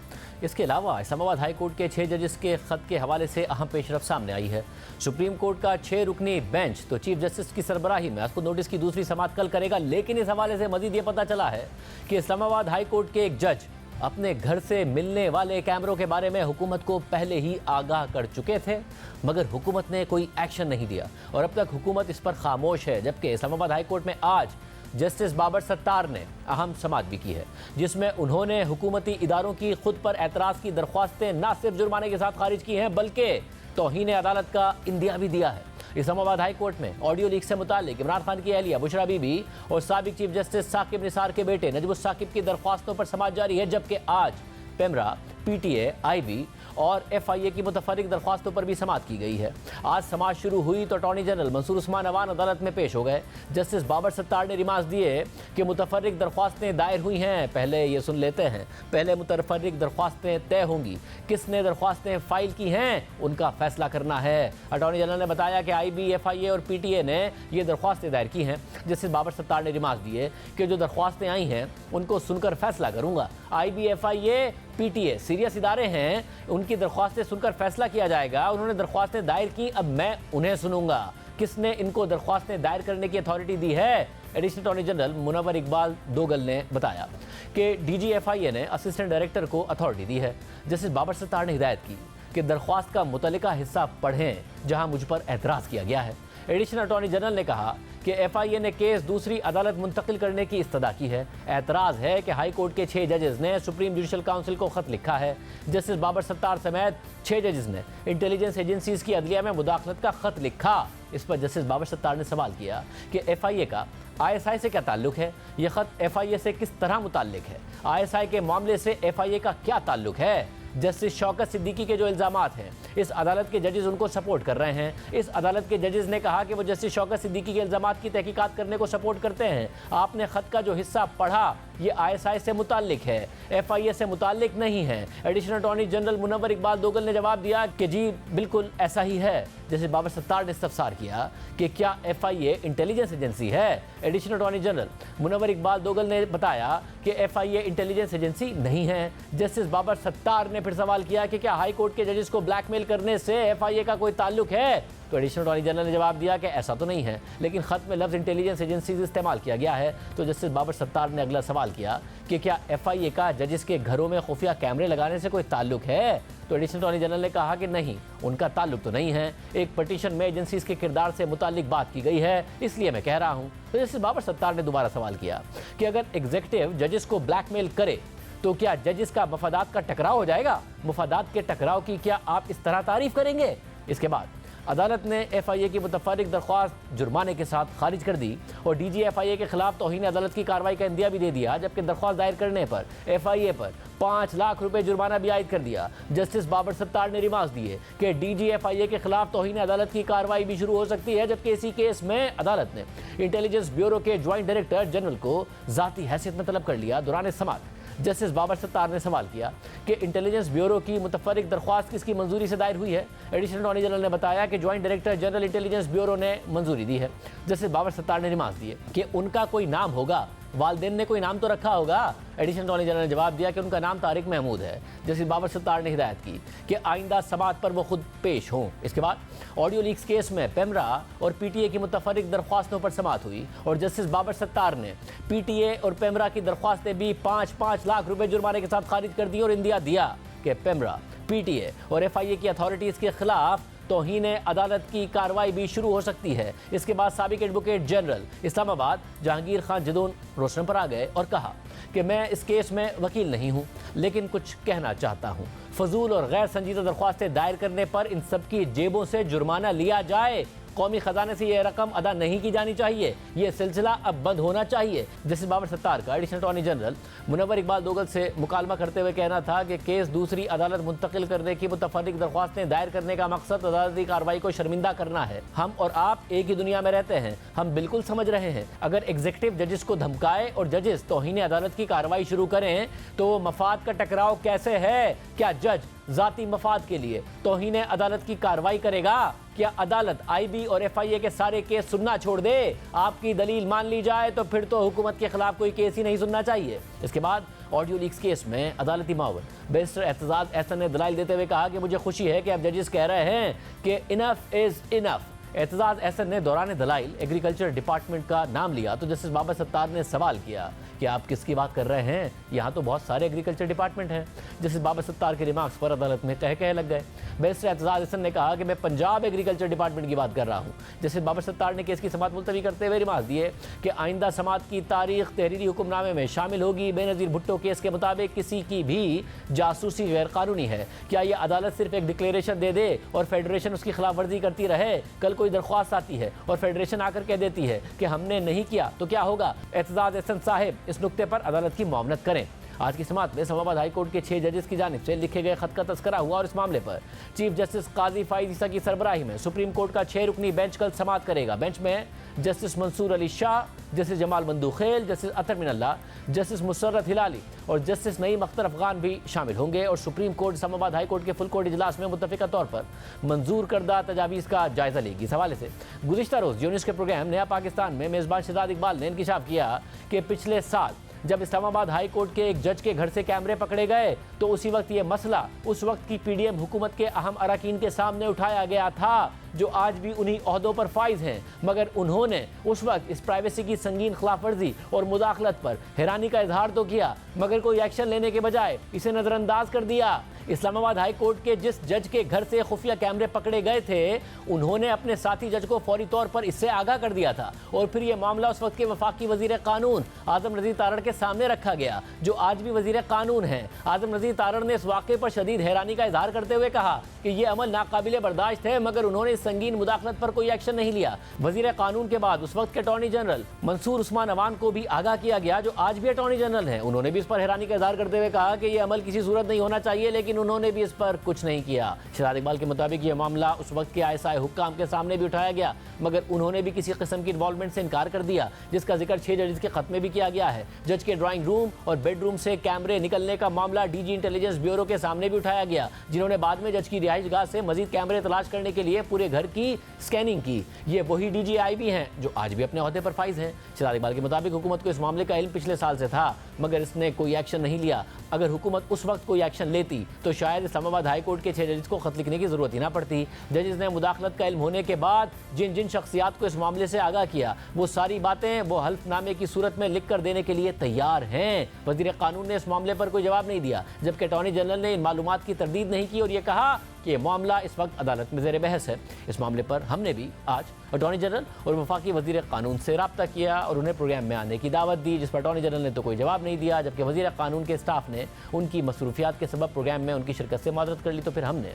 इसके अलावा इस्लामाबाद हाई कोर्ट के 6 जजेस के ख़त के हवाले से अहम पेशरफ सामने आई है। सुप्रीम कोर्ट का 6 रुकनी बेंच तो चीफ जस्टिस की सरबराही में आपको नोटिस की दूसरी समाअत कल करेगा, लेकिन इस हवाले से मजीद ये पता चला है कि इस्लामाबाद हाई कोर्ट के एक जज अपने घर से मिलने वाले कैमरों के बारे में हुकूमत को पहले ही आगाह कर चुके थे, मगर हुकूमत ने कोई एक्शन नहीं दिया और अब तक हुकूमत इस पर खामोश है। जबकि इस्लामाबाद हाई कोर्ट में आज जस्टिस बाबर सत्तार ने अहम समाअत भी की है, जिसमें उन्होंने हुकूमती इदारों की खुद पर एतराज़ की दरख्वास्तें न सिर्फ जुर्माने के साथ खारिज की हैं बल्कि तौहीन अदालत का इंदिया भी दिया है। इस्लामाबाद हाई कोर्ट में ऑडियो लीक से मुतालिक इमरान खान की अहलिया बुशरा बीबी और साबिक चीफ जस्टिस साकिब निसार के बेटे नजमुस साकिब की दरख्वास्तों पर समाअत जारी है, जबकि आज पेमरा, पीटीए, आईबी और एफआईए की मुतफर्रिक दरख्वास्तों पर भी समाअत की गई है। आज समाअत शुरू हुई तो अटॉर्नी जनरल मंसूर उस्मान अवान अदालत में पेश हो गए। जस्टिस बाबर सत्तार ने रिमार्क्स दिए कि मुतफर्रिक दरख्वास्तें दायर हुई हैं। पहले ये सुन लेते हैं, पहले मुतफर्रिक दरख्वास्तें तय होंगी, किसने दरख्वास्तें फाइल की हैं उनका फैसला करना है। अटॉर्नी जनरल ने बताया कि आईबी, एफआईए और पीटीए ने ये दरख्वास्तें दायर की हैं। जस्टिस बाबर सत्तार ने रिमार्क्स दिए कि जो दरख्वास्तें आई हैं उनको सुनकर फैसला करूँगा। आईबी, एफआईए, पीटीए सीरियस इदारे हैं, उनकी दरख्वास्तें सुनकर फैसला किया जाएगा। उन्होंने दरख्वास्तें दायर की, अब मैं उन्हें सुनूंगा। किसने इनको दरख्वास्तें दायर करने की अथॉरिटी दी है? Additional attorney general Munawwar Iqbal Dogal ने बताया कि डीजीएफआईए ने असिस्टेंट डायरेक्टर को अथॉरिटी दी है। जस्टिस बाबर सत्तार ने हिदायत की कि दरख्वास्त का मुतल्लिका हिस्सा पढ़ें जहां मुझ पर एतराज़ किया गया है। एडिशनल अटॉर्नी जनरल ने कहा कि एफआईए ने केस दूसरी अदालत मुंतकिल करने की इस्तदा की है। एतराज़ है कि हाई कोर्ट के 6 जजेस ने सुप्रीम जुडिशल काउंसिल को ख़त लिखा है। जस्टिस बाबर सत्तार समेत 6 जजेस ने इंटेलिजेंस एजेंसीज की अदलिया में मुदाखलत का ख़त लिखा। इस पर जस्टिस बाबर सत्तार ने सवाल किया कि एफआईए का आईएसआई से क्या ताल्लुक है, यह ख़त एफआईए से किस तरह मुताल्लिक है, आईएसआई के मामले से एफआईए का क्या ताल्लुक है। जस्टिस शौकत सिद्दीकी के जो इल्ज़ामात हैं, इस अदालत के जजेस उनको सपोर्ट कर रहे हैं। इस अदालत के जजेस ने कहा कि वो जस्टिस शौकत सिद्दीकी के इल्ज़ामात की तहकीकात करने को सपोर्ट करते हैं। आपने ख़त का जो हिस्सा पढ़ा ये आईएसआई से मुताल्लिक है, एफआईए से मुताल्लिक नहीं है। Additional attorney general Munawwar Iqbal Dogal ने जवाब दिया कि जी बिल्कुल ऐसा ही है। जैसे बाबर सत्तार ने इस्तफसार किया कि क्या एफआईए इंटेलिजेंस एजेंसी है। Additional attorney general Munawwar Iqbal Dogal ने बताया कि एफआईए इंटेलिजेंस एजेंसी नहीं है। जस्टिस बाबर सत्तार ने फिर सवाल किया कि क्या हाई कोर्ट के जजेस को ब्लैकमेल करने से एफआईए का कोई ताल्लुक है। तो एडिशनल अटॉर्नी जनरल ने जवाब दिया कि ऐसा तो नहीं है, लेकिन ख़त में लफ्ज़ इंटेलिजेंस एजेंसीज इस्तेमाल किया गया है। तो जस्टिस बाबर सत्तार ने अगला सवाल किया कि क्या एफआईए का जजेस के घरों में खुफिया कैमरे लगाने से कोई ताल्लुक है। तो एडिशनल अटॉर्नी जनरल ने कहा कि नहीं, उनका ताल्लुक तो नहीं है। एक पटिशन में एजेंसीज के किरदार से मुताल्लिक बात की गई है, इसलिए मैं कह रहा हूँ। तो जस्टिस बाबर सत्तार ने दोबारा सवाल किया कि अगर एग्जीक्यूटिव जजेस को ब्लैकमेल करे तो क्या जजेस का मफादात का टकराव हो जाएगा। मुफादात के टकराव की क्या आप इस तरह तारीफ करेंगे। इसके बाद अदालत ने एफआईए की मुतफर्रिक दरख्वास्त जुर्माने के साथ खारिज कर दी और डीजीएफआईए के खिलाफ तौहीन अदालत की कार्रवाई का इंदिया भी दे दिया, जबकि दरख्वास्त दायर करने पर एफआईए पर 5 लाख रुपए जुर्माना भी आयद कर दिया। जस्टिस बाबर सत्तार ने रिमार्क्स दिए कि डीजीएफआईए के खिलाफ तौहीन अदालत की कार्रवाई भी शुरू हो सकती है, जबकि इसी केस में अदालत ने इंटेलिजेंस ब्यूरो के ज्वाइंट डायरेक्टर जनरल को जाती हैसियत में तलब कर लिया। दौरान समाअत जस्टिस बाबर सत्तार ने सवाल किया कि इंटेलिजेंस ब्यूरो की मुतफर्रिक दरख्वास्त किसकी मंजूरी से दायर हुई है। एडिशनल अटॉर्नी जनरल ने बताया कि joint director general intelligence bureau ने मंजूरी दी है। जस्टिस बाबर सत्तार ने रिमार्क दिए कि उनका कोई नाम होगा, वालदेन ने कोई नाम तो रखा होगा। एडिशनल अटॉर्नी जनरल ने जवाब दिया कि उनका नाम तारिक महमूद है। जस्टिस बाबर सत्तार ने हिदायत की कि आइंदा समाअत पर वो खुद पेश हों। इसके बाद ऑडियो लीक्स केस में पेमरा और पीटीए की मुतफर्रिक दरख्वास्तों पर समाअत हुई और जस्टिस बाबर सत्तार ने पीटीए और पेमरा की दरख्वास्तें भी 5-5 लाख रुपए जुर्माने के साथ खारिज कर दी और इंदिया दिया कि पेमरा, पीटीए और एफआईए की अथॉरिटीज़ के खिलाफ तौहीन अदालत की कार्रवाई भी शुरू हो सकती है। इसके बाद साबिक एडवोकेट जनरल इस्लामाबाद जहांगीर खान जदून रोशन पर आ गए और कहा कि मैं इस केस में वकील नहीं हूं, लेकिन कुछ कहना चाहता हूं। फजूल और गैर संजीदा दरख्वास्तें दायर करने पर इन सब की जेबों से जुर्माना लिया जाए। कौमी खजाने से यह रकम अदा नहीं की जानी चाहिए। यह सिलसिला अब बंद होना चाहिए। जस्टिस बाबर सत्तार का additional attorney general Munawwar Iqbal Dogal से मुकालमा करते हुए कहना था कि केस दूसरी अदालत मुंतकिल करने की मुतफर्रिक दरख्वास्तें दायर करने का मकसद अदालती कार्रवाई को शर्मिंदा करना है। हम और आप एक ही दुनिया में रहते हैं, हम बिल्कुल समझ रहे हैं। अगर एग्जीक्यूटिव जजेस को धमकाए और जजेस तौहीन अदालत की कार्रवाई शुरू करें तो मफाद का टकराव कैसे है? क्या जज जाती मफाद के लिए तौहीन अदालत की कार्रवाई करेगा? क्या अदालत आईबी और एफआईए के सारे केस सुनना छोड़ दे? आपकी दलील मान ली जाए तो फिर तो हुकूमत के खिलाफ कोई केस ही नहीं सुनना चाहिए। इसके बाद ऑडियो लीक्स केस में अदालती मावर बैरिस्टर एतजाज एहसन ने दलाइल देते हुए कहा कि मुझे खुशी है कि अब जजेस कह रहे हैं कि enough is enough. Aitzaz Ahsan ने दौरान दलाइल एग्रीकल्चर डिपार्टमेंट का नाम लिया तो जस्टिस बाबर सत्तार ने सवाल किया कि आप किसकी बात कर रहे हैं? यहाँ तो बहुत सारे एग्रीकल्चर डिपार्टमेंट हैं। जस्टिस बाबर सत्तार के रिमार्क्स पर अदालत में कह लग गए। बैरिस्टर एतजाज एहसन ने कहा कि मैं पंजाब एग्रीकल्चर डिपार्टमेंट की बात कर रहा हूँ। जस्टिस बाबर सत्तार ने केस की समाअत मुलतवी करते हुए रिमार्क दिए कि आइंदा समाअत की तारीख तहरीरी हुक्मनामे में शामिल होगी। बेनज़ीर भुट्टो केस के मुताबिक किसी की भी जासूसी गैर कानूनी है। क्या यह अदालत सिर्फ एक डिक्लेरेशन दे दे और फेडरेशन उसकी खिलाफ वर्जी करती रहे? कल कोई दरख्वास्त आती है और फेडरेशन आकर कह देती है कि हमने नहीं किया तो क्या होगा? एतजाज एहसन साहिब इस नुक्ते पर अदालत की मुआवनत करें। आज की समाअत में इस्लामाबाद हाई कोर्ट के 6 जजेस की जानिब से लिखे गए खत का तस्करा हुआ और इस मामले पर चीफ जस्टिस काजी फाइज ईसा की सरबराही में सुप्रीम कोर्ट का 6 रुकनी बेंच कल समाअत करेगा। बेंच में justice Mansoor Ali Shah, justice Jamal Bandokhel, justice Athar Minallah, justice Musarrat Hilali और जस्टिस नईम अख्तर अफगान भी शामिल होंगे और supreme court Islamabad high court के फुल कोर्ट इजलास में मुत्तफिका तौर पर मंजूर करदा तजावीज़ का जायजा लेगी। इस हवाले से गुज़िश्ता रोज़ यूनिस के प्रोग्राम नया पाकिस्तान में मेज़बान शहजाद इकबाल ने इंकिशाफ किया कि पिछले साल जब इस्लामाबाद हाई कोर्ट के एक जज के घर से कैमरे पकड़े गए तो उसी वक्त ये मसला उस वक्त की पीडीएम हुकूमत के अहम अरकान के सामने उठाया गया था, जो आज भी उन्हीं ओहदों पर फाइज हैं। मगर उन्होंने उस वक्त इस प्राइवेसी की संगीन खिलाफ वर्जी और मुदाखलत पर हैरानी का इजहार तो किया, मगर कोई एक्शन लेने के बजाय इसे नज़रअंदाज कर दिया। इस्लामाबाद हाई कोर्ट के जिस जज के घर से खुफिया कैमरे पकड़े गए थे, उन्होंने अपने साथी जज को फौरी तौर पर इससे आगाह कर दिया था और फिर यह मामला उस वक्त के वफाकी वजीर कानून आजम नज़ीर तारड़ के सामने रखा गया, जो आज भी वजीर कानून हैं। आजम नज़ीर तारड़ ने इस वाक़े पर शदीद हैरानी का इजहार करते हुए कहा कि यह अमल नाकाबिले बर्दाश्त है, मगर उन्होंने इस संगीन मुदाखलत पर कोई एक्शन नहीं लिया। वजीर कानून के बाद उस वक्त के अटॉर्नी जनरल मंसूर उस्मान अवान को भी आगाह किया गया, जो आज भी अटॉर्नी जनरल हैं। उन्होंने भी इस पर हैरानी का इजहार करते हुए कहा कि यह अमल किसी सूरत नहीं होना चाहिए, लेकिन उन्होंने भी इस पर कुछ नहीं किया। शहजाद इकबाल के मुताबिक यह मामला उस वक्त के आईएसआई हुक्काम के सामने भी उठाया गया, मगर उन्होंने भी किसी किस्म की इन्वॉल्वमेंट से इनकार कर दिया, जिसका जिक्र 6 जजेस के खत में भी किया गया है। जज के ड्राइंग रूम और बेडरूम से कैमरे निकलने का मामला डीजी इंटेलिजेंस ब्यूरो के सामने भी उठाया गया, जिन्होंने बाद में जज की रिहाइश गाह से मजीद कैमरे तलाश करने के लिए पूरे घर की स्कैनिंग की। ये वही डीजीआईबी हैं जो आज भी अपने ओहदे पर फाइज हैं। शहजाद इकबाल के मुताबिक हुकूमत को इस मामले का इल्म पिछले साल से था, मगर इसने कोई एक्शन नहीं लिया। अगर हुकूमत उस वक्त कोई एक्शन लेती तो शायद इस्लामाबाद हाई कोर्ट के 6 जजेस को खत लिखने की जरूरत ही ना पड़ती। जजेस ने मुदाखलत का इल्म होने के बाद जिन जिन शख्सियात को इस मामले से आगाह किया, वो सारी बातें वो हल्फनामे की सूरत में लिख कर देने के लिए तैयार हैं। वजीर कानून ने इस मामले पर कोई जवाब नहीं दिया, जबकि अटॉर्नी जनरल ने इन मालूमात की तरदीद नहीं की और ये कहा कि ये मामला इस वक्त अदालत में ज़ेर बहस है। इस मामले पर हमने भी आज अटॉर्नी जनरल और वफाकी वजीर कानून से रब्ता किया और उन्हें प्रोग्राम में आने की दावत दी, जिस पर अटॉर्नी जनरल ने तो कोई जवाब नहीं दिया, जबकि वजीर कानून के स्टाफ ने उनकी मसरूफियात के सबब प्रोग्राम में उनकी शिरकत से माजरत कर ली। तो फिर हमने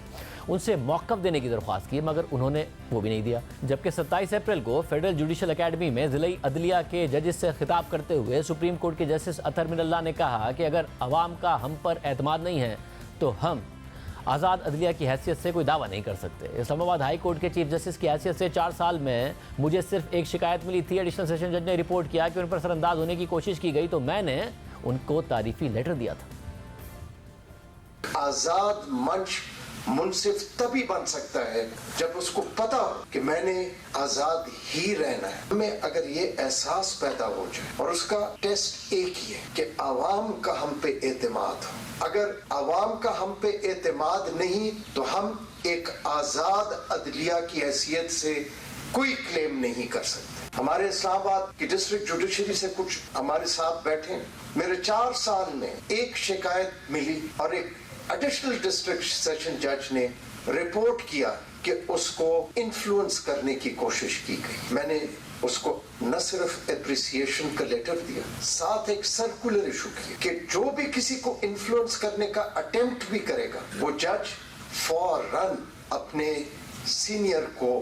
उनसे मौक़िफ़ देने की दरख्वास्त की, मगर उन्होंने वो भी नहीं दिया। जबकि 27 अप्रैल को फेडरल जुडिशल अकेडमी में ज़िला अदलिया के जजेस से खिताब करते हुए सुप्रीम कोर्ट के जस्टिस अतर मिनल्ला ने कहा कि अगर अवाम का हम पर एतमाद नहीं है तो हम आज़ाद अदलिया की हैसियत से कोई दावा नहीं कर सकते। इस्लामाबाद हाई कोर्ट के चीफ जस्टिस की हैसियत से 4 साल में मुझे सिर्फ एक शिकायत मिली थी। एडिशनल सेशन जज ने रिपोर्ट किया कि उन पर सरअंदाज होने की कोशिश की गई, तो मैंने उनको तारीफी लेटर दिया था। आजाद मंच मुनसिफ तभी बन सकता है जब उसको पता हो कि मैंने आजाद ही रहना है। हमें अगर ये एहसास पैदा हो जाए, और उसका टेस्ट एक ही है कि आवाम का हम पे एतमाद हो। अगर आवाम का हम पे एतमाद नहीं तो हम एक आजाद अदलिया की हैसियत से कोई क्लेम नहीं कर सकते। हमारे इस्लामाबाद की डिस्ट्रिक्ट जुडिशरी से कुछ हमारे साथ बैठे, मेरे 4 साल में एक शिकायत मिली और एक एडिशनल डिस्ट्रिक्ट सेशन जज ने रिपोर्ट किया कि उसको इन्फ्लुएंस करने की कोशिश की गई। मैंने उसको न सिर्फ एप्रिसिएशन का लेटर दिया, साथ एक सर्कुलर इशू किया कि जो भी किसी को इन्फ्लुएंस करने का अटेम्प्ट भी करेगा वो जज फौरन अपने सीनियर को,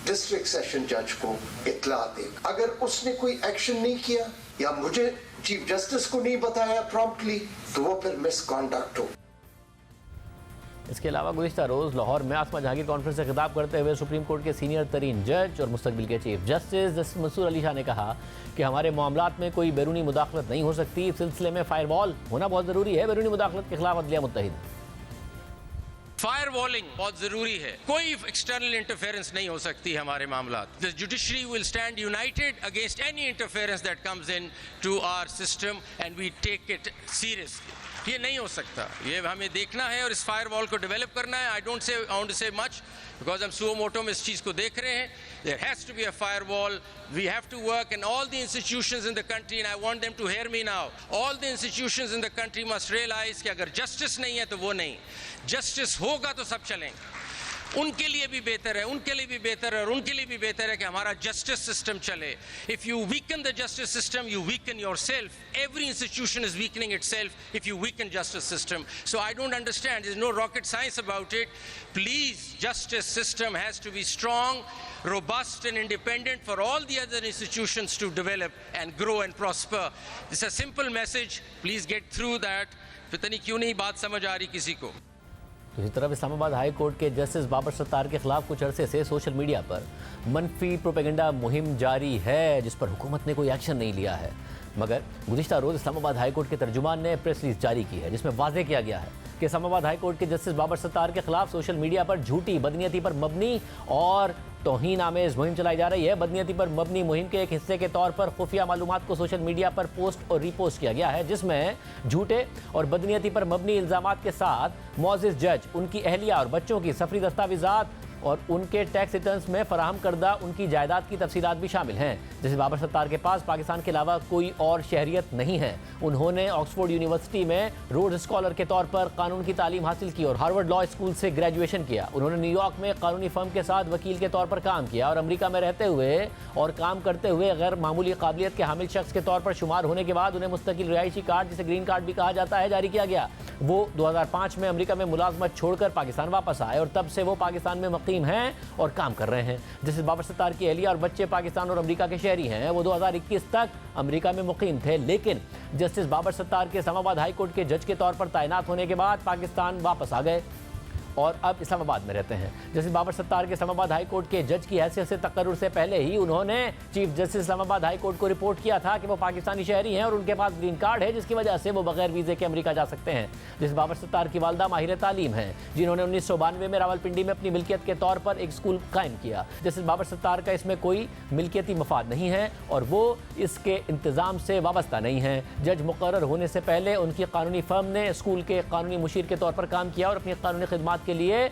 डिस्ट्रिक्ट सेशन जज को इत्ला दे। अगर उसने कोई एक्शन नहीं किया या मुझे चीफ जस्टिस को नहीं बताया प्रॉम्प्टली तो वो फिर मिसकॉन्डक्ट हो। इसके अलावा गुज़िश्ता रोज़ लाहौर में आसमा जहांगीर कॉन्फ्रेंस से खिताब करते हुए सुप्रीम कोर्ट के सीनियर तरीन जज और मुस्तकबिल के चीफ जस्टिस मंसूर अली शाह ने कहा कि हमारे मामलात में कोई बैरूनी मुदाखलत नहीं हो सकती। इस सिलसिले में फायरवॉल होना बहुत ज़रूरी है। बैरूनी मुदाखलत के खिलाफ अदलिया मुत्तहिद। फायर वॉलिंग बहुत जरूरी है। कोई एक्सटर्नल इंटरफेरेंस नहीं हो सकती हमारे मामलात। The judiciary will stand united against any interference that comes into our system and we take it seriously. ये नहीं हो सकता, ये हमें देखना है और इस फायर वॉल को डेवलप करना है। I want to say much because हम सुओ मोटो में इस चीज़ को देख रहे हैं। There has to be a fire wall. We have to work in all the institutions in the country and I want them to hear me now. All the institutions in the country must realise कि अगर justice नहीं है तो वो नहीं, justice होगा तो सब चलेंगे। उनके लिए भी बेहतर है, उनके लिए भी बेहतर है और उनके लिए भी बेहतर है कि हमारा जस्टिस सिस्टम चले। If you weaken the justice system you weaken yourself. Every institution is weakening itself if you weaken justice system. So I don't understand, there is no rocket science about it. Please, justice system has to be strong, robust and independent for all the other institutions to develop and grow and prosper. It's a simple message. Please get through that. पता नहीं क्यों नहीं बात समझ आ रही किसी को। दूसरी तरफ इस्लामाबाद हाई कोर्ट के जस्टिस बाबर सत्तार के खिलाफ कुछ अरसे से सोशल मीडिया पर मनफी प्रोपेगेंडा मुहिम जारी है, जिस पर हुकूमत ने कोई एक्शन नहीं लिया है। मगर गुज़िश्ता रोज़ इस्लामाबाद हाई कोर्ट के तर्जुमान ने प्रेस रिलीज जारी की है, जिसमें वाज़ेह किया गया है कि इस्लामाबाद हाई कोर्ट के जस्टिस बाबर सत्तार के खिलाफ सोशल मीडिया पर झूठी, बदनीयती पर मबनी और तौहीन आमेज मुहिम चलाई जा रही है। बदनीयती पर मबनी मुहिम के एक हिस्से के तौर पर खुफिया मालूमात को सोशल मीडिया पर पोस्ट और रीपोस्ट किया गया है, जिसमें झूठे और बदनीयती पर मबनी इल्ज़ामात के साथ मुअज़्ज़िज़ जज, उनकी अहलिया और बच्चों की सफरी दस्तावेज़ात और उनके टैक्स रिटर्न्स में फराहम करदा उनकी जायदाद की तफसीलात भी शामिल हैं। जैसे बाबर सत्तार के पास पाकिस्तान के अलावा कोई और शहरियत नहीं है। उन्होंने ऑक्सफोर्ड यूनिवर्सिटी में रोड स्कॉलर के तौर पर कानून की तालीम हासिल की और हार्वर्ड लॉ स्कूल से ग्रेजुएशन किया। उन्होंने न्यूयॉर्क में कानूनी फर्म के साथ वकील के तौर पर काम किया और अमेरिका में रहते हुए और काम करते हुए गैर मामूली काबिलियत के हामिल शख्स के तौर पर शुमार होने के बाद उन्हें मुस्तकिल रिहायशी कार्ड, जिसे ग्रीन कार्ड भी कहा जाता है, जारी किया गया। वो 2005 में अमेरिका में मुलाजमत छोड़कर पाकिस्तान वापस आए और तब से वो पाकिस्तान में मुकीम हैं और काम कर रहे हैं। जैसे बाबर सत्तार की अहलिया और बच्चे पाकिस्तान और अमेरिका के शहरी हैं। वो 2021 तक अमेरिका में मुकीम थे, लेकिन जस्टिस बाबर सत्तार के इस्लामाबाद हाई कोर्ट के जज के तौर पर तैनात होने के बाद पाकिस्तान वापस आ गए और अब इस्लामाबाद में रहते हैं। जस्टिस बाबर सत्तार के इस्लामाबाद हाई कोर्ट के जज की हैसियत से तकर्रुर से पहले ही उन्होंने chief justice Islamabad high court को रिपोर्ट किया था कि वो पाकिस्तानी शहरी हैं और उनके पास ग्रीन कार्ड है, जिसकी वजह से वो बगैर वीज़े के अमेरिका जा सकते हैं। जस्टिस बाबर सत्तार की वालदा माहिर तालीम हैं, जिन्होंने 1992 में रावलपिंडी में अपनी मिल्कियत के तौर पर एक स्कूल कायम किया। जस्टिस बाबर सत्तार का इसमें कोई मिल्कियती मफाद नहीं है और वो इसके इंतज़ाम से वाबस्ता नहीं है। जज मुकर्रर होने से पहले उनकी कानूनी फर्म ने स्कूल के कानूनी मुशीर के तौर पर काम किया और अपनी कानूनी खिदमात के लिए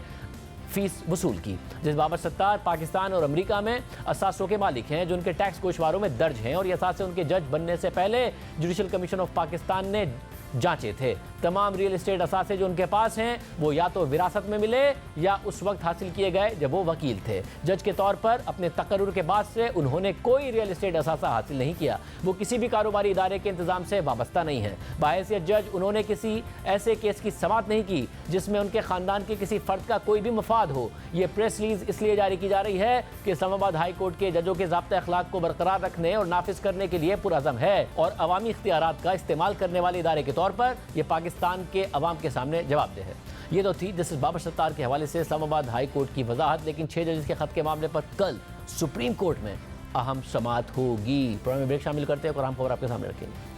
फीस वसूल की। जिस बाबर सत्तार पाकिस्तान और अमेरिका में असासों के मालिक हैं, जो उनके टैक्स गोशवारों में दर्ज हैं और ये असासे उनके जज बनने से पहले जुडिशल कमीशन ऑफ पाकिस्तान ने जांचे थे। तमाम रियल एस्टेट असासे जो उनके पास हैं वो या तो विरासत में मिले या उस वक्त हासिल किए गए जब वो वकील थे। जज के तौर पर अपने तकर्रुर के बाद से उन्होंने कोई रियल एस्टेट असासा हासिल नहीं किया। वो किसी भी कारोबारी इदारे के इंतजाम से वाबस्ता नहीं है। बाहैसियत जज उन्होंने किसी ऐसे केस की समाअत नहीं की जिसमें उनके ख़ानदान के किसी फ़र्द का कोई भी मफाद हो। ये प्रेस रिलीज इसलिए जारी की जा रही है कि इस्लामाबाद हाई कोर्ट के जजों के ज़ाब्ता अखलाक को बरकरार रखने और नाफिज करने के लिए पुरअज़म है और अवामी इख्तियारात का इस्तेमाल करने वाले इदारे के तौर पर यह पाकिस्तान के अवाम के सामने जवाबदेह है। ये तो थी जस्टिस बाबर सत्तार के हवाले से इस्लामाबाद हाई कोर्ट की वजाहत, लेकिन 6 जजेस के खत के मामले पर कल सुप्रीम कोर्ट में अहम समाअत होगी। प्रोग्राम में ब्रेक शामिल करते हैं और अहम खबर आपके सामने रखेंगे।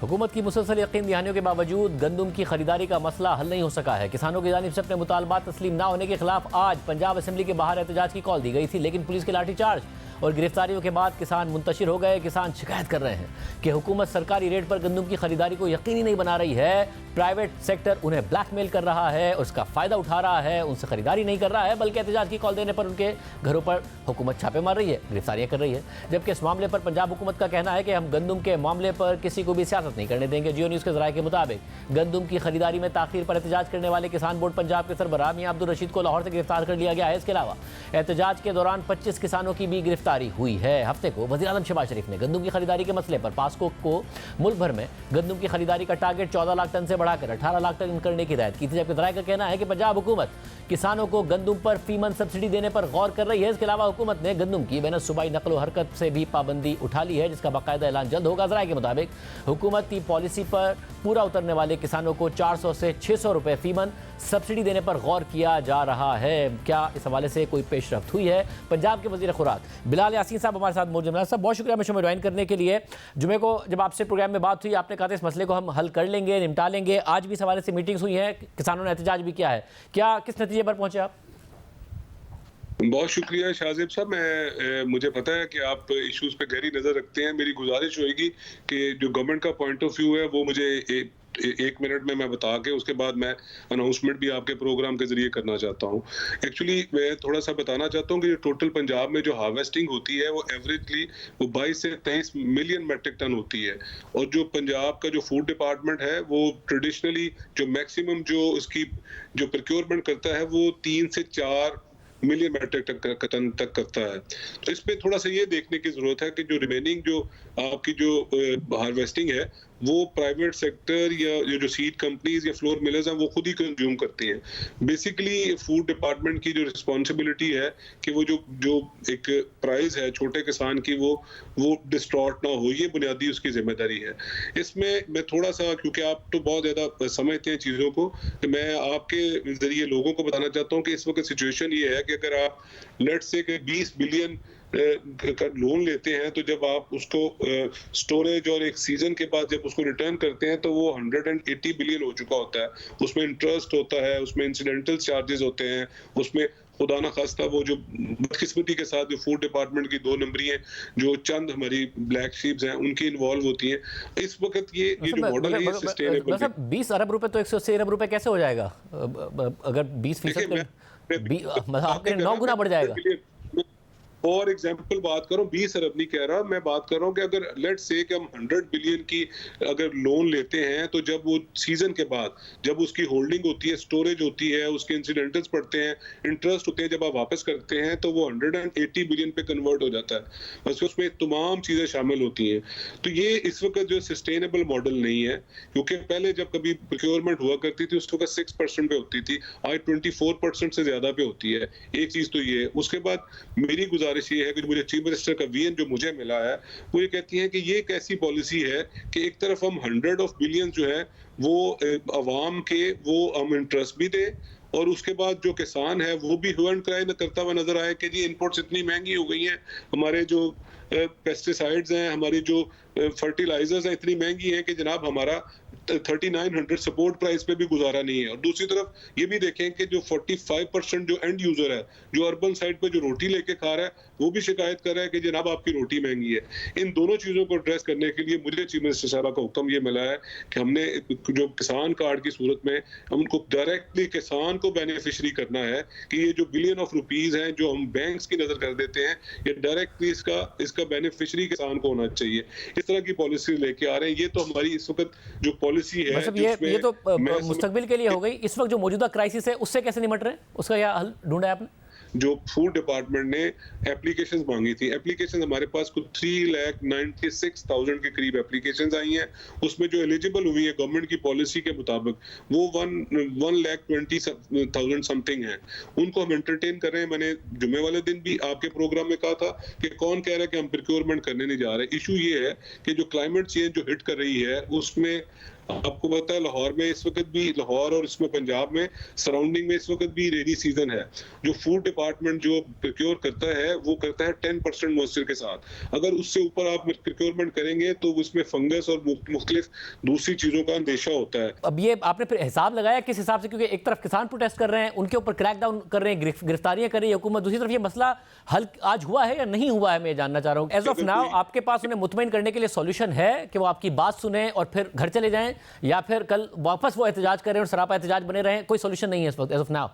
हुकूमत की मुसलसल यकीन दहानियों के बावजूद गंदम की खरीदारी का मसला हल नहीं हो सका है। किसानों की जानिब से अपने मुतालबात तस्लीम ना होने के खिलाफ आज पंजाब असेंबली के बाहर एहतजाज की कॉल दी गई थी, लेकिन पुलिस के लाठीचार्ज और गिरफ्तारियों के बाद किसान मुंतशिर हो गए। किसान शिकायत कर रहे हैं कि हुकूमत सरकारी रेट पर गंदम की खरीदारी को यकीनी नहीं बना रही है, प्राइवेट सेक्टर उन्हें ब्लैकमेल कर रहा है, उसका फायदा उठा रहा है, उनसे खरीदारी नहीं कर रहा है, बल्कि एहतजाज की कॉल देने पर उनके घरों पर हुकूमत छापे मार रही है, गिरफ्तारियां कर रही है। जबकि इस मामले पर पंजाब हुकूमत का कहना है कि हम गंदम के मामले पर किसी को भी सियासत नहीं करने देंगे। जियो न्यूज़ के ज़राए के मुताबिक गंदम की खरीदारी में ताखीर पर एहतजाज करने वाले किसान बोर्ड पंजाब के सरबराह मियां अब्दुल रशीद को लाहौर से गिरफ्तार कर लिया गया है। इसके अलावा एहतजाज के दौरान 25 किसानों की भी गिरफ्तारी हुई है। हफ्ते को वज़ीर आज़म शहबाज शरीफ ने गंदम की खरीदारी के मसले पर पास्को को मुल्क भर में गंदम की खरीदारी का टारगेट 14 लाख टन से बढ़ाकर 18 लाख टन करने की हिदायत की थी। जबकि ज़राए का कहना है कि पंजाब हुकूमत किसानों को गंदम पर फीमन सब्सिडी देने पर गौर कर रही है। इसके अलावा हुकूमत ने गंदम की बेनस सूबाई नकलो हरकत से भी पाबंदी उठा ली है, जिसका बाकायदा ऐलान जल्द होगा। ज़राए के मुताबिक हुकूमत की पॉलिसी पर पूरा उतरने वाले किसानों को 400 से 600 रुपये फीमन सब्सिडी देने पर गौर किया जा रहा है। क्या इस हवाले से कोई पेशरफ्त हुई है? पंजाब के वज़ीर खुराक बिलाल यासीन साहब हमारे साथ मौजूद हैं। साहब बहुत शुक्रिया हमें ज्वाइन करने के लिए। जुमे को जब आपसे प्रोग्राम में बात हुई, आपने कहा था इस मसले को हम हल कर लेंगे, निपटा लेंगे। आज भी इस हवाले से मीटिंग्स हुई हैं, किसानों ने एहतजाज भी किया है, क्या किस नतीजे पर पहुंचे आप? बहुत शुक्रिया शाहजेब साहब। मुझे पता है कि आप इश्यूज पे गहरी नजर रखते हैं। मेरी गुजारिश होगी कि जो गवर्नमेंट का पॉइंट ऑफ व्यू है वो मुझे एक मिनट में मैं बता के उसके बाद मैं अनाउंसमेंट भी आपके प्रोग्राम के जरिए करना चाहता हूँ। एक्चुअली मैं थोड़ा सा बताना चाहता हूँ कि टोटल पंजाब में जो हार्वेस्टिंग होती है वो एवरेजली वो 22 से 23 मिलियन मेट्रिक टन होती है, और जो पंजाब का जो फूड डिपार्टमेंट है वो ट्रेडिशनली जो मैक्सिमम जो उसकी जो प्रोक्योरमेंट करता है वो 3 से 4 मिलियन मेट्रिक टन तक करता है। तो इस पे थोड़ा सा ये देखने की जरूरत है कि जो रिमेनिंग जो आपकी जो हार्वेस्टिंग है वो प्राइवेट सेक्टर या जो सीड कंपनीज या फ्लोर मिलर्स हैं वो खुद ही कंज्यूम करती हैं। बेसिकली फूड डिपार्टमेंट की जो रिस्पॉन्सिबिलिटी है कि वो जो एक प्राइस है छोटे किसान की वो डिस्टॉर्ट ना हो, ये बुनियादी उसकी जिम्मेदारी है। इसमें मैं थोड़ा सा, क्योंकि आप तो बहुत ज्यादा समझते हैं चीजों को, तो मैं आपके जरिए लोगों को बताना चाहता हूँ कि इस वक्त सिचुएशन ये है कि अगर आप लेट्स से 20 बिलियन का लोन लेते हैं तो जब आप उसको स्टोरेज और एक सीजन के बाद जब उसको रिटर्न करते हैं तो वो 180 बिलियन हो चुका होता है। उसमें इंटरेस्ट होता है, उसमें इंसिडेंटल चार्जेस होते हैं, उसमें खुदा ना खास्ता वो जो बदकिस्मती के साथ जो फूड डिपार्टमेंट की 2 नंबरी हैं, जो चंद हमारी ब्लैक शीप्स हैं, उनकी इन्वॉल्व होती हैं। इस वक्त ये जो मॉडल है ये सस्टेनेबल है। 20 अरब रुपए तो 180 अरब रुपए कैसे हो जाएगा? अगर 20% आपके 9 गुना बढ़ जाएगा। और एग्जांपल बात करूं, 20 अरब नहीं कह रहा मैं, बात कर रहा हूं कि अगर लेट्स से कि हम 100 बिलियन की अगर लोन लेते हैं तो जब वो सीजन के बाद जब उसकी होल्डिंग होती है, स्टोरेज होती है, उसके इंसिडेंटल्स पड़ते हैं, इंटरेस्ट होते हैं, जब आप वापस करते हैं तो वो 180 बिलियन पे कन्वर्ट हो जाता है। बस उसमें तमाम चीजें शामिल होती हैं। तो ये इस वक्त जो सस्टेनेबल मॉडल नहीं है, क्योंकि पहले जब कभी प्रोक्योरमेंट हुआ करती थी उस वक्त 6% पे होती थी, आज 24% से ज्यादा पे होती है। एक चीज तो ये है। उसके बाद मेरी गुजारिश ये है कि मुझे चीफ मिनिस्टर का वीएन जो मुझे मिला है वो ये कहती है कि ये एक ऐसी पॉलिसी है कि एक तरफ हम 100 ऑफ बिलियन जो है वो अवाम के वो हम इंटरेस्ट भी दे, और उसके बाद जो किसान है वो भी हु एंड क्राई करता हुआ नजर आए कि जी इनपुट्स इतनी महंगी हो गई हैं, हमारे जो पेस्टिसाइड्स हैं, हमारी जो फर्टिलाइजर्स हैं इतनी महंगी हैं कि जनाब हमारा 3900 सपोर्ट प्राइस पे भी गुजारा नहीं है। और दूसरी तरफ ये भी देखें कि जो 45% जो एंड यूजर है जो अर्बन साइड पे जो रोटी लेके खा रहा है वो भी शिकायत कर रहा है कि जनाब आपकी रोटी महंगी है। इन दोनों चीजों को एड्रेस करने के लिए मुझे चीफ मिनिस्टर साहब का हुक्म ये मिला है कि हमने जो किसान कार्ड की सूरत में हम उनको डायरेक्टली किसान को बेनिफिशियरी करना है कि ये जो बिलियन ऑफ रुपीज हैं जो हम बैंक्स की नजर कर देते हैं, ये डायरेक्टली इसका बेनिफिशियरी किसान को होना चाहिए। इस तरह की पॉलिसी लेके आ रहे हैं। ये तो हमारी इस वक्त जो पॉलिसी है मतलब ये तो मुस्तकबिल के लिए हो गई। इस वक्त जो मौजूदा क्राइसिस है उससे कैसे निपट रहे हैं, उसका क्या हल ढूंढा है आपने? जो फूड डिपार्टमेंट ने एप्लीकेशंस मांगी थी, एप्लीकेशंस हमारे पास कुछ 3,96,000 के करीब एप्लीकेशंस आई हैं। उसमें जो एलिजिबल हुई है गवर्नमेंट की पॉलिसी के मुताबिक वो 1,20,000 समथिंग है। उनको हम एंटरटेन कर रहे हैं। मैंने जुमे वाले दिन भी आपके प्रोग्राम में कहा था कि कौन कह रहा है कि हम प्रोक्योरमेंट करने नहीं जा रहे। इशू ये है कि जो क्लाइमेट चेंज जो हिट कर रही है उसमें आपको पता है लाहौर में इस वक्त भी, लाहौर और इसमें पंजाब में सराउंडिंग में इस वक्त भी रेनी सीजन है। जो फूड डिपार्टमेंट जो प्रोक्योर करता है वो करता है 10% मॉइस्चर के साथ। अगर उससे ऊपर आप प्रोक्योरमेंट करेंगे तो उसमें फंगस और मुख्तलिफ दूसरी चीजों का अंदेशा होता है। अब ये आपने फिर हिसाब लगाया किस हिसाब से, क्योंकि एक तरफ किसान प्रोटेस्ट कर रहे हैं, उनके ऊपर क्रैकडाउन कर रहे हैं, गिरफ्तारियां कर रही है हुकूमत, दूसरी तरफ ये मसला हल आज हुआ है या नहीं हुआ है, मैं ये जानना चाह रहा हूँ। एज ऑफ नाउ आपके पास उन्हें मुतमईन करने के लिए सॉल्यूशन है कि वो आपकी बात सुने और फिर घर चले जाएं, या फिर कल वापस वो एहतजाज करें और सरापा एहतजाज बने रहें? कोई सॉल्यूशन नहीं है इस वक्त एज ऑफ नाउ।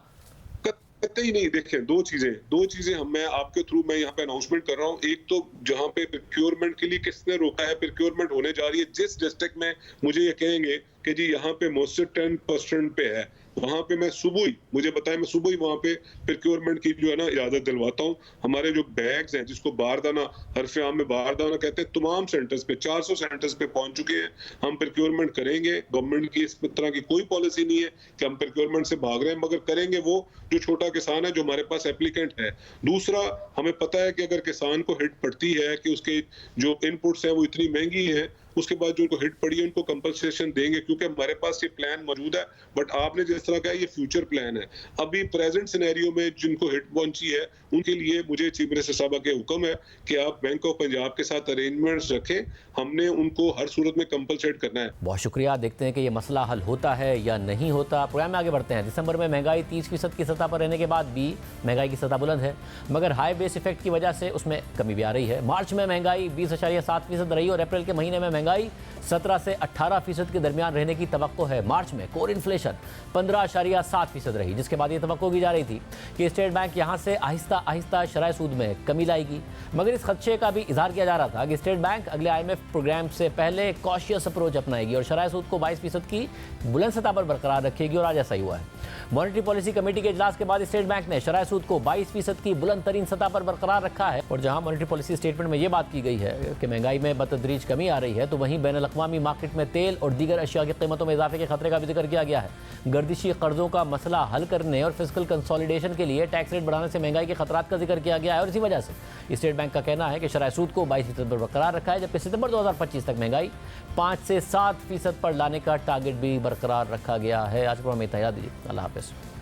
ही नहीं। देखिए दो चीजें मैं आपके थ्रू मैं यहाँ पे अनाउंसमेंट कर रहा हूँ। एक तो जहाँ पे प्रोक्योरमेंट के लिए किसने रोका है, प्रोक्योरमेंट होने जा रही है, जिस डिस्ट्रिक्ट में मुझे ये कहेंगे कि जी यहाँ पे मॉइस्चर 10% पे है, वहां पे मैं सुबह ही वहां पे प्रोक्योरमेंट की जो है ना इजाजत दिलवाता हूँ। हमारे जो बैग्स हैं जिसको बारदाना, हरफे आम में बारदाना कहते हैं, तमाम सेंटर्स पे 400 सेंटर्स पे पहुंच चुके हैं। हम प्रोक्योरमेंट करेंगे। गवर्नमेंट की इस तरह की कोई पॉलिसी नहीं है कि हम प्रोक्योरमेंट से भाग रहे हैं, मगर करेंगे वो जो छोटा किसान है, जो हमारे पास एप्लीकेंट है। दूसरा, हमें पता है कि अगर किसान को हिट पड़ती है कि उसके जो इनपुट्स हैं वो इतनी महंगी है, उसके बाद जो उनको हिट पड़ी है उनको कंपनसेशन देंगे, क्योंकि हमारे पास ये प्लान मौजूद है। बट आपने जिस तरह कहा ये फ्यूचर प्लान है। अभी प्रेजेंट सिनेरियो में जिनको हिट पहुंची है उनके लिए मुझे चीफ मिनिस्टर साहब के हुक्म है कि आप बैंक ऑफ पंजाब के साथ अरेंजमेंट्स रखें। हमने उनको हर सूरत में कंपनसेट करना है। बहुत शुक्रिया। देखते हैं कि ये मसला हल होता है या नहीं होता। प्रोग्राम में आगे बढ़ते हैं। दिसंबर में महंगाई 30% की सतह पर रहने के बाद भी महंगाई की सतह बुलंद है, मगर हाई बेस इफेक्ट की वजह से उसमें कमी भी आ रही है। मार्च में महंगाई 20.7% रही और अप्रैल के महीने में महंगाई 17 से 18% के दरमियान रहने की तवक्को है। मार्च में कोर इन्फ्लेशन 15.7% रही, जिसके बाद ये तवक्को की जा रही थी कि स्टेट बैंक यहाँ से आहिस्ता आहिस्ता शरह सूद में कमी लाएगी, मगर इस खदशे का भी इजहार किया जा रहा था कि स्टेट बैंक अगले IMF प्रोग्राम से पहले कॉशियस अप्रोच अपनाएगी और शरह सूद को 22% की बुलंद सतह पर बरकरार रखेगी, और आज ऐसा ही हुआ है। मॉनेटरी पॉलिसी कमेटी के इजलास के बाद स्टेट बैंक ने शरह सूद को 22% की बुलंद तरीन सतह पर बरकरार रखा है। और जहां मॉनेटरी पॉलिसी स्टेटमेंट में ये बात की गई है कि महंगाई में बतदरीज कमी आ रही है, तो वहीं बैनुल अक़वामी मार्केट में तेल और दीगर अशिया की कीमतों में इजाफे के खतरे का भी जिक्र किया गया है। गर्दिशी कर्जों का मसला हल करने और फिस्कल कंसोलिडेशन के लिए टैक्स रेट बढ़ाने से महंगाई के खतरात का जिक्र किया गया है, और इसी वजह से स्टेट बैंक का कहना है कि शरह सूद को 22% पर बरकरार रखा है, जबकि सितंबर 2025 तक महंगाई 5 से 7% पर लाने का टारगेट भी बरकरार रखा गया है। आज को हमें इतना याद दीजिए। अल्लाह हाफ़िज़।